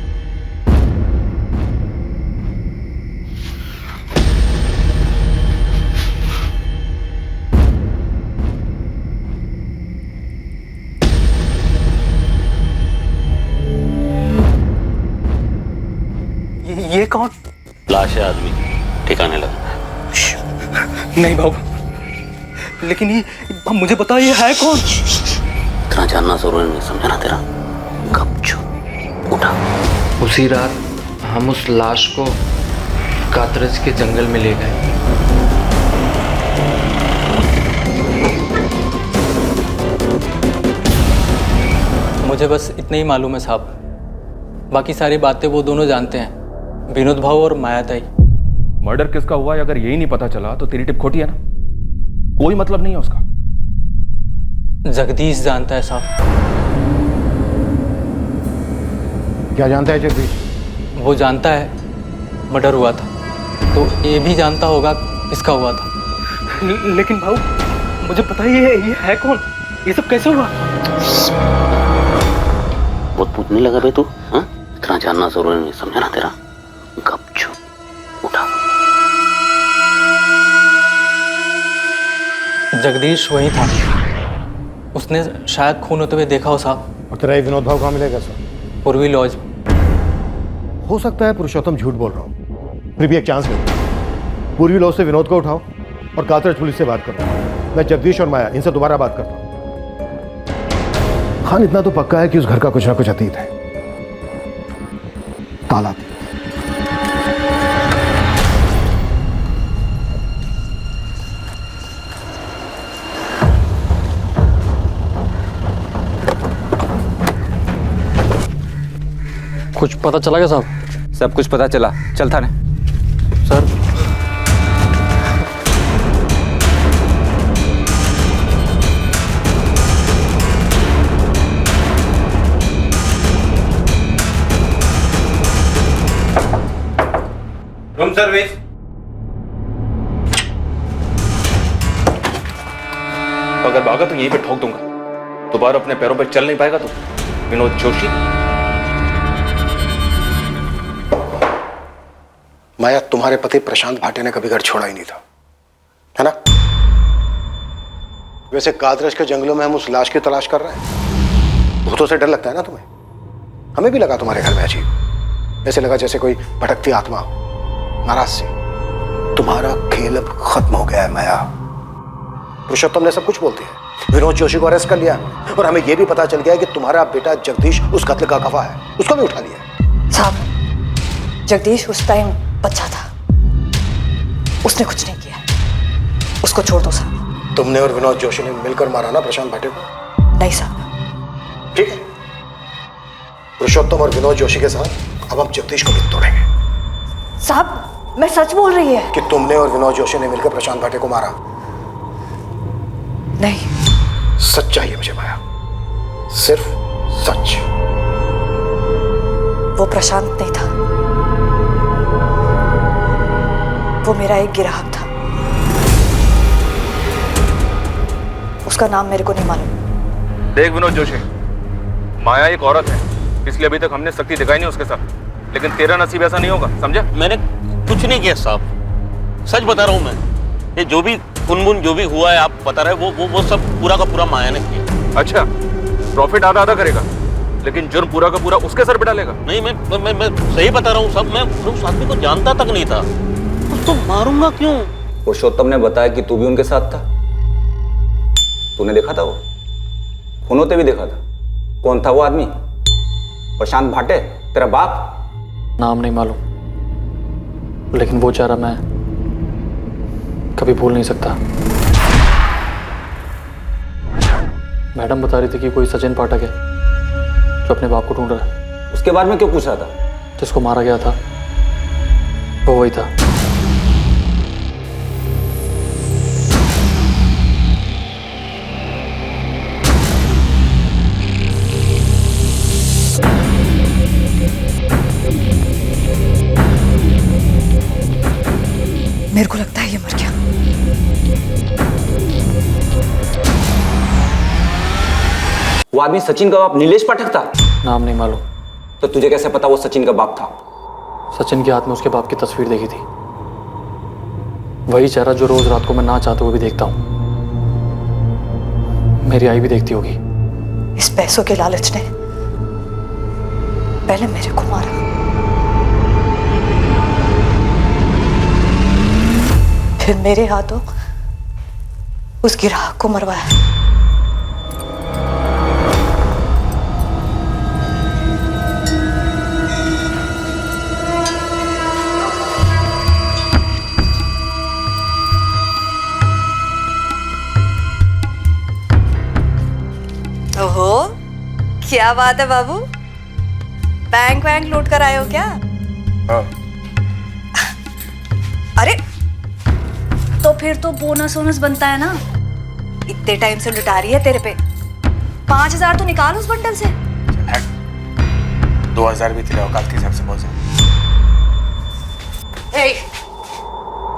ये कौन? लाश है आदमी, ठिकाने लगा। नहीं बाबू, लेकिन ये मुझे बताओ ये है कौन? इतना जानना जरूरी नहीं, समझा ना तेरा? गपचूप उठा। उसी रात हम उस लाश को कातरज के जंगल में ले गए। मुझे बस इतना ही मालूम है साहब, बाकी सारी बातें वो दोनों जानते हैं, विनोद भाऊ और माया ताई। मर्डर किसका हुआ है अगर यही नहीं पता चला तो तेरी टिप खोटी है ना, कोई मतलब नहीं है उसका। जगदीश जानता है साहब। क्या जानता है जगदीश? वो जानता है मर्डर हुआ था, तो ये भी जानता होगा किसका हुआ था। लेकिन भाऊ मुझे पता ही है ये है कौन, ये सब कैसे हुआ? बहुत पूछने लगा बे तू, हाँ? इतना जानना जरूरी नहीं, समझा ना तेरा? गपचूप उठा। जगदीश वही था, उसने शायद खून होते हुए देखा हो साहब। और तेरा ये विनोद भाव कहाँ मिलेगा सर? पूर्वी लॉज। हो सकता है पुरुषोत्तम झूठ बोल रहा हूँ, फिर भी एक चांस दे। पूर्वी लॉज से विनोद को उठाओ और कातरज पुलिस से बात करो। मैं जगदीश और माया इनसे दोबारा बात करता हूँ। खान इतना तो पक्का है कि उस घर का कुछ ना कुछ अतीत है। ताला कुछ पता चला क्या साहब? सब कुछ पता चला, चल थाने। Sir room service. अगर भागा तो यहीं पे ठोक दूंगा, दोबारा अपने पैरों पर चल नहीं पाएगा तो। विनोद जोशी। माया, तुम्हारे पति प्रशांत भाटे ने कभी घर छोड़ा ही नहीं था, है ना? वैसे कातरज के जंगलों में हम उस लाश की तलाश कर रहे हैं। भूतों से डर लगता है ना तुम्हें? हमें भी लगा तुम्हारे घर में अजीब, ऐसे लगा जैसे कोई भटकती आत्मा हो। नाराज सी। तुम्हारा खेल अब खत्म हो गया है माया। पुरुषोत्तम ने सब कुछ बोलती है, विनोद जोशी को अरेस्ट कर लिया और हमें यह भी पता चल गया है कि तुम्हारा बेटा जगदीश उस कत्ल का गवाह है, उसको भी उठा लिया। साहब, जगदीश उस टाइम बच्चा था, उसने कुछ नहीं किया, उसको छोड़ दो साहब। तुमने और विनोद जोशी ने मिलकर मारा ना प्रशांत भाटे को? नहीं साहब। ठीक है, पुरुषोत्तम और विनोद जोशी के साथ अब हम जगदीश को भी तोड़ेंगे। साहब, मैं सच बोल रही है कि तुमने और विनोद जोशी ने मिलकर प्रशांत भाटे को मारा? नहीं। सच चाहिए मुझे माया, सिर्फ सच। वो प्रशांत नहीं था, वो मेरा एक ग्राहक था। उसका नाम मेरे को नहीं मालूम। देख विनोद जोशी, माया एक औरत है, इसलिए अभी तक हमने सख्ती दिखाई नहीं उसके साथ, लेकिन तेरा नसीब ऐसा नहीं होगा, समझा? मैंने कुछ नहीं किया साहब, सच बता रहा हूँ मैं। ये जो भी कुनबुन जो भी हुआ है आप बता रहे हैं, वो सब पूरा का पूरा माया ने किया। अच्छा, प्रॉफिट आधा आधा करेगा, लेकिन जुर्म पूरा का पूरा उसके सर पे डालेगा? नहीं, मैं सही बता रहा हूँ सब। मैं उस आदमी को जानता तक नहीं था, उसको मारूंगा क्यों? पुरुषोत्तम ने बताया कि तू भी उनके साथ था। तूने देखा था वो, फोनों पे भी देखा था। कौन था वो आदमी? प्रशांत भाटे, तेरा बाप? नाम नहीं मालूम, लेकिन वो चेहरा मैं कभी भूल नहीं सकता। मैडम बता रही थी कि कोई सचिन पाठक है जो अपने बाप को ढूंढ रहा है। उसके बारे में क्यों पूछ रहा था? जिसको मारा गया था वो वही था। मेरे को लगता है ये मर गया। वो आदमी सचिन का बाप नीलेश पाठक था? नाम नहीं मालूम। तो तुझे कैसे पता वो सचिन का बाप था? सचिन के हाथ में उसके बाप की तस्वीर देखी थी, वही चेहरा जो रोज रात को मैं ना चाहते हुए भी देखता हूँ। मेरी आई भी देखती होगी। इस पैसों के लालच ने पहले मेरे को मारा, फिर मेरे हाथों उस ग्राहक को मरवाया। ओहो, क्या बात है बाबू, बैंक वैंक लूट कर आए हो क्या? हाँ। अरे तो फिर तो बोनस वोनस बनता है ना, इतने टाइम से लुटा रही है तेरे पे। 5,000 तो निकाल उस बंडल से। 2,000 भी तेरे औकात के हिसाब से बहुत ज्यादा।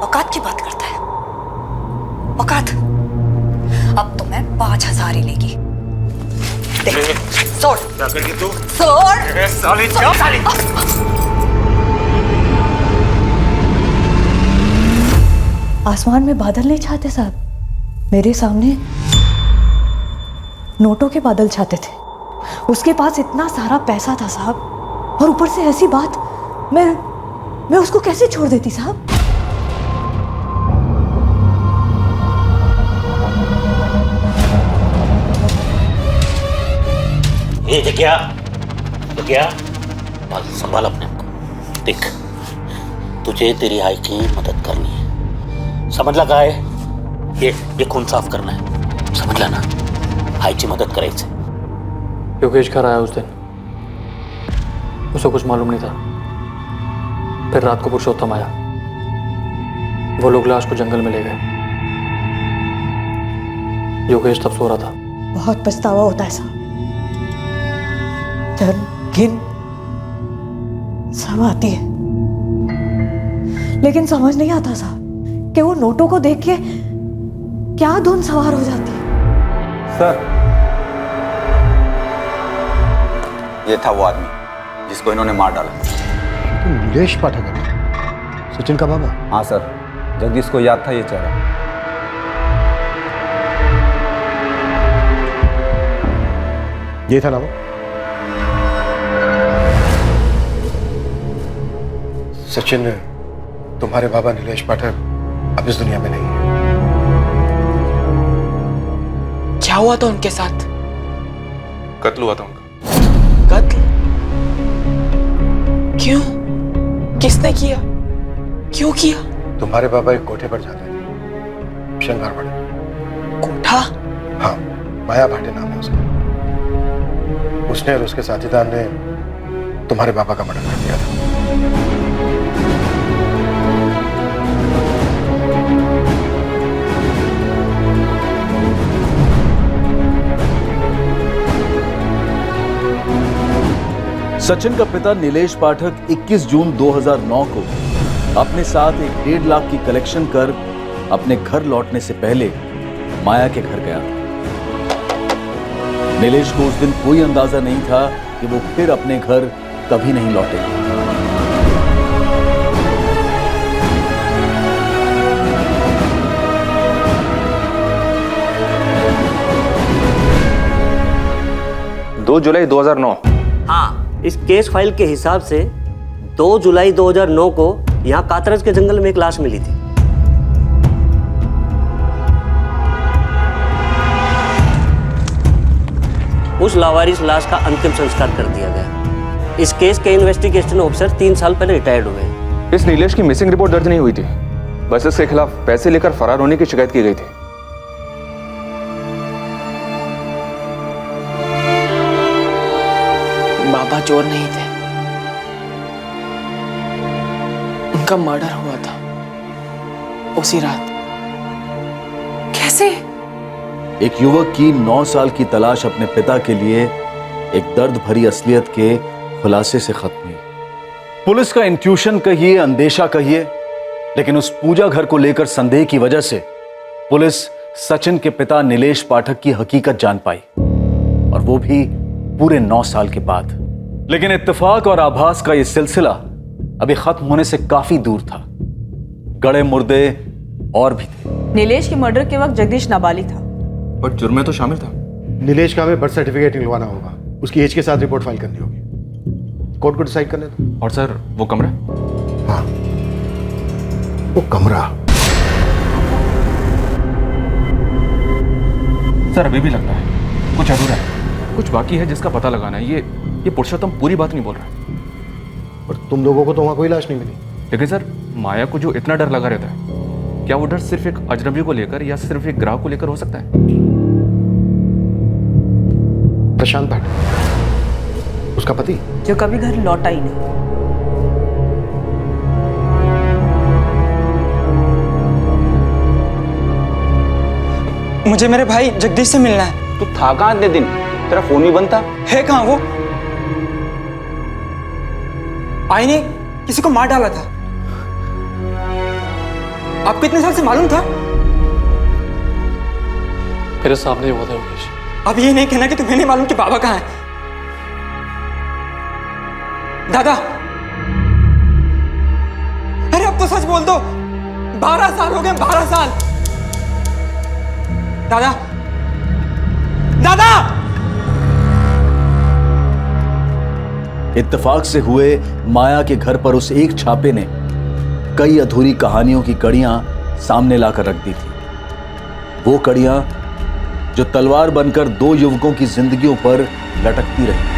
औकात की बात करता है? औकात? अब तो मैं 5,000 ही लेगी। देख, सोड़। क्या करगी तू? सोड़। साली सोड़। साली। आसमान में बादल नहीं छाते साहब, मेरे सामने नोटों के बादल छाते थे। उसके पास इतना सारा पैसा था साहब, और ऊपर से ऐसी बात। मैं उसको कैसे छोड़ देती साहब? ये जगह संभाल अपने को। देख, तुझे तेरी आई की मदद करनी है, समझ लगा है? ये खून साफ करना है, समझ लेना। आई की मदद करे इसे। योगेश घर आया उस दिन, उसे कुछ मालूम नहीं था। फिर रात को पुरुषोत्तम आया, वो लोग लाश को जंगल में ले गए। योगेश तब सो रहा था। बहुत पछतावा होता है साहब, धन घिन सब आती है, लेकिन समझ नहीं आता साहब कि वो नोटों को देख के क्या धुन सवार हो जाती है। सर, ये था वो आदमी जिसको इन्होंने मार डाला। तो नीलेश पाठक है, सचिन का बाबा? हाँ सर, जगदीश को याद था ये चेहरा। ये था ना वो? सचिन, तुम्हारे बाबा नीलेश पाठक अब इस दुनिया में नहीं है। क्या हुआ था उनके साथ? कत्ल हुआ था उनका। कत्ल? क्यों? किसने किया? क्यों किया? तुम्हारे पापा एक कोठे पर जाते थे, शंकरवाड़ी। कोठा? हाँ, माया भाटे नाम है उसका। उसने और उसके साथीदार ने तुम्हारे पापा का मर्डर कर दिया था। सचिन का पिता नीलेश पाठक 21 जून 2009 को अपने साथ एक 1.5 लाख की कलेक्शन कर अपने घर लौटने से पहले माया के घर गया था। नीलेश को उस दिन कोई अंदाजा नहीं था कि वो फिर अपने घर कभी नहीं लौटेगा। जुलाई 2009। हाँ, इस केस फाइल के हिसाब से 2 जुलाई 2009 को यहाँ कातरज के जंगल में एक लाश मिली थी। उस लावारिस लाश का अंतिम संस्कार कर दिया गया। इस केस के इन्वेस्टिगेशन ऑफिसर 3 साल पहले रिटायर्ड हुए। इस नीलेश की मिसिंग रिपोर्ट दर्ज नहीं हुई थी, बस इसके खिलाफ पैसे लेकर फरार होने की शिकायत की गई थी। बाबा चोर नहीं थे, उनका मर्डर हुआ था उसी रात। कैसे? एक युवक की 9 साल की तलाश अपने पिता के लिए एक दर्द भरी असलियत के खुलासे से खत्म हुई। पुलिस का इंट्यूशन कहिए, अंदेशा कहिए, लेकिन उस पूजा घर को लेकर संदेह की वजह से पुलिस सचिन के पिता नीलेश पाठक की हकीकत जान पाई, और वो भी पूरे 9 साल के बाद। लेकिन इत्तेफाक और आभास का यह सिलसिला अभी खत्म होने से काफी दूर था। गड़े मुर्दे और भी थे। नीलेश के मर्डर के वक्त जगदीश नाबालिग था, पर जुर्म में तो शामिल था। नीलेश का हमें बर्थ सर्टिफिकेट निकलवाना होगा, उसकी एज के साथ रिपोर्ट फाइल करनी होगी। कोर्ट को डिसाइड करने दो। और सर वो कमरा? हाँ, वो कमरा। सर अभी भी लगता है कुछ अधूरा है, कुछ बाकी है जिसका पता लगाना है। ये पुरुषोत्तम पूरी बात नहीं बोल रहा। और तुम लोगों को तो वहां कोई लाश नहीं मिली। लेकिन सर माया को जो इतना डर लगा रहता है, क्या वो डर सिर्फ एक अजनबी को लेकर या सिर्फ एक ग्राहक को लेकर हो सकता है? प्रशांत भाटे, उसका पति, जो कभी घर लौटा ही नहीं। मुझे मेरे भाई जगदीश से मिलना है। तू था कहाँ इतने दिन? तेरा फोन भी बंद था। है कहाँ वो? आई ने किसी को मार डाला था। आपको इतने साल से मालूम था? मेरे सामने ही हुआ था योगेश। अब ये नहीं कहना कि तुम्हें नहीं मालूम कि बाबा कहाँ है। दादा, अरे अब तो सच बोल दो। 12 साल हो गए, 12 साल। दादा, दादा! इत्तेफाक से हुए माया के घर पर उस एक छापे ने कई अधूरी कहानियों की कड़ियां सामने लाकर रख दी थी। वो कड़ियां जो तलवार बनकर 2 युवकों की जिंदगियों पर लटकती रही।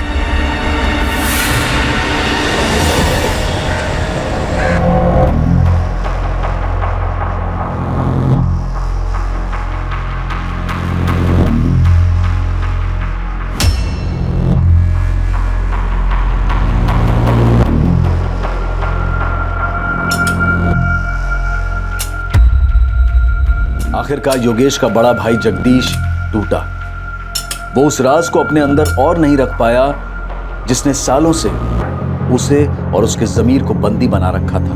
आखिरकार योगेश का बड़ा भाई जगदीश टूटा। वो उस राज को अपने अंदर और नहीं रख पाया जिसने सालों से उसे और उसके ज़मीर को बंदी बना रखा था।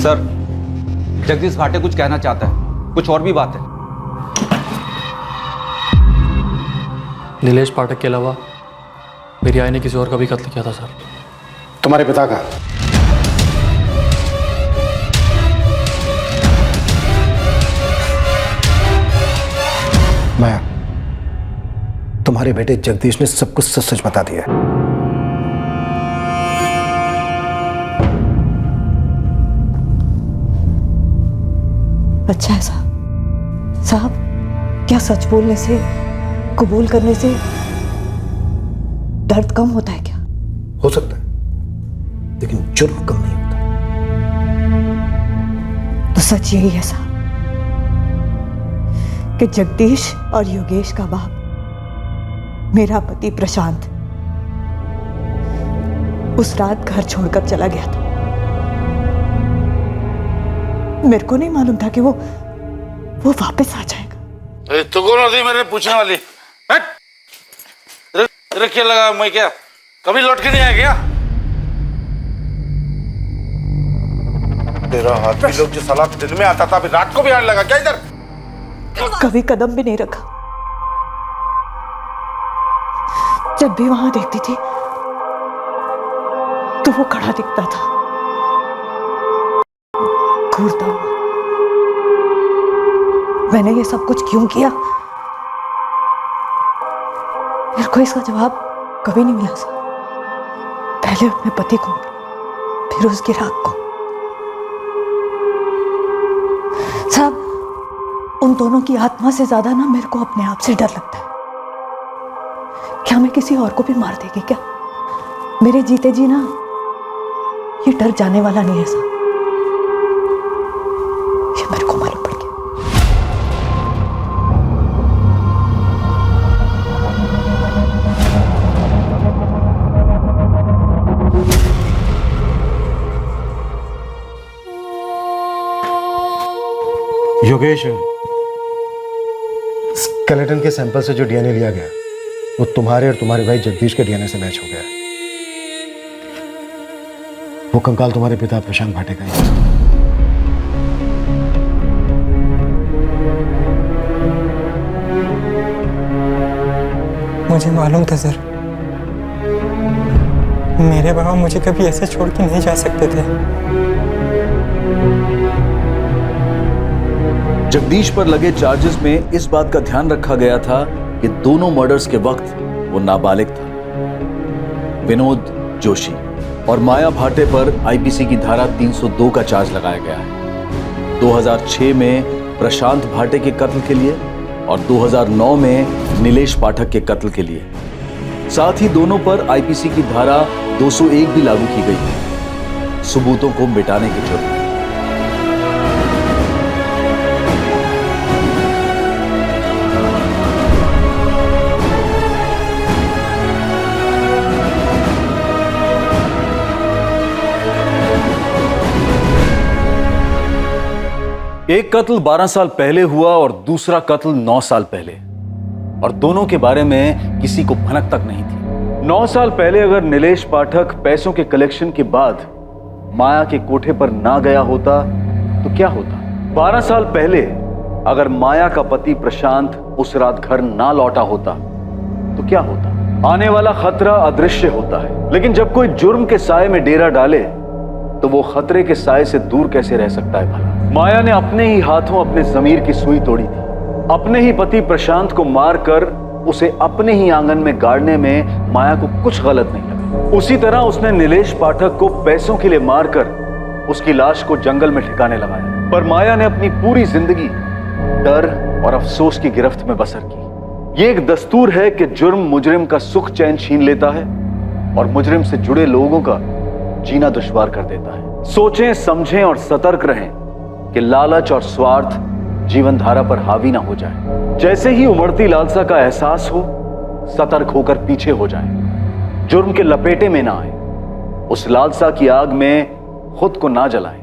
सर, जगदीश भाटे कुछ कहना चाहता है, कुछ और भी बात है। नीलेश पाठक के अलावा मेरी आई ने किसी और का भी कत्ल किया था सर। तुम्हारे पिता का? माया, तुम्हारे बेटे जगदीश ने सब कुछ सच सच बता दिया। अच्छा है साहब। साहब, क्या सच बोलने से, कबूल करने से दर्द कम होता है क्या? हो सकता है, लेकिन जुर्म कम नहीं होता। तो सच यही है साहब कि जगदीश और योगेश का बाप मेरा पति प्रशांत उस रात घर छोड़कर चला गया था। मेरे को नहीं मालूम था कि वो वापस आ जाएगा। तो कौन होती मेरे पूछने वाली? तेरे क्या लगा मैं क्या कभी लौट के नहीं आया क्या? तेरा हाथ भी लोग जो सलाह दिन में आता था अभी रात को भी आने लगा क्या इधर? कभी कदम भी नहीं रखा। जब भी वहां देखती थी तो वो खड़ा दिखता था, घूरता हुआ। मैंने ये सब कुछ क्यों किया, मेरे को इसका जवाब कभी नहीं मिला सर। पहले अपने पति को, फिर उसकी राख को। साहब, उन दोनों की आत्मा से ज्यादा ना मेरे को अपने आप से डर लगता है। क्या मैं किसी और को भी मार देगी क्या? मेरे जीते जी ना ये डर जाने वाला नहीं है साहब, ये मेरे को मालूम पड़ गया। योगेश, स्केलेटन के सैंपल से जो डीएनए लिया गया वो तुम्हारे और तुम्हारे भाई जगदीश के डीएनए से मैच हो गया है। वो कंकाल तुम्हारे पिता प्रशांत भाटे का ही है। मुझे मालूम था सर, मेरे बाबा मुझे कभी ऐसे छोड़ के नहीं जा सकते थे। जगदीश पर लगे चार्जेस में इस बात का ध्यान रखा गया था कि दोनों मर्डर्स के वक्त वो नाबालिग था। विनोद जोशी और माया भाटे पर आईपीसी की धारा 302 का चार्ज लगाया गया है। 2006 में प्रशांत भाटे के कत्ल के लिए और 2009 में नीलेश पाठक के कत्ल के लिए। साथ ही दोनों पर आईपीसी की धारा 201 भी लागू की गई है, सबूतों को मिटाने के जुर्म। एक कत्ल 12 साल पहले हुआ और दूसरा कत्ल 9 साल पहले, और दोनों के बारे में किसी को भनक तक नहीं थी। 9 साल पहले अगर नीलेश पाठक पैसों के कलेक्शन के बाद माया के कोठे पर ना गया होता तो क्या होता? 12 साल पहले अगर माया का पति प्रशांत उस रात घर ना लौटा होता तो क्या होता? आने वाला खतरा अदृश्य होता है, लेकिन जब कोई जुर्म के साए में डेरा डाले तो वो खतरे के साए से दूर कैसे रह सकता है भला? माया ने अपने ही हाथों अपने जमीर की सुई तोड़ी थी। अपने ही पति प्रशांत को मारकर उसे अपने ही आंगन में गाड़ने में माया को कुछ गलत नहीं लगा। उसी तरह उसने नीलेश पाठक को पैसों के लिए मारकर उसकी लाश को जंगल में ठिकाने लगाया। पर माया ने अपनी पूरी जिंदगी डर और अफसोस की गिरफ्त में बसर की। ये एक दस्तूर है कि जुर्म मुजरिम का सुख चैन छीन लेता है और मुजरिम से जुड़े लोगों का जीना दुश्वार कर देता है। सोचें, समझें और सतर्क रहें कि लालच और स्वार्थ जीवन धारा पर हावी ना हो जाए। जैसे ही उमड़ती लालसा का एहसास हो, सतर्क होकर पीछे हो जाएं। जुर्म के लपेटे में ना आए, उस लालसा की आग में खुद को ना जलाएं।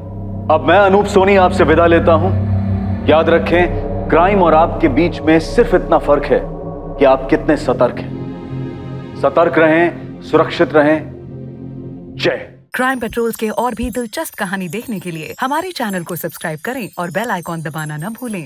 अब मैं अनूप सोनी आपसे विदा लेता हूं। याद रखें, क्राइम और आपके बीच में सिर्फ इतना फर्क है कि आप कितने सतर्क हैं। सतर्क रहें, सुरक्षित रहें। जय। क्राइम पेट्रोल्स के और भी दिलचस्प कहानी देखने के लिए हमारे चैनल को सब्सक्राइब करें और बेल आइकॉन दबाना न भूलें।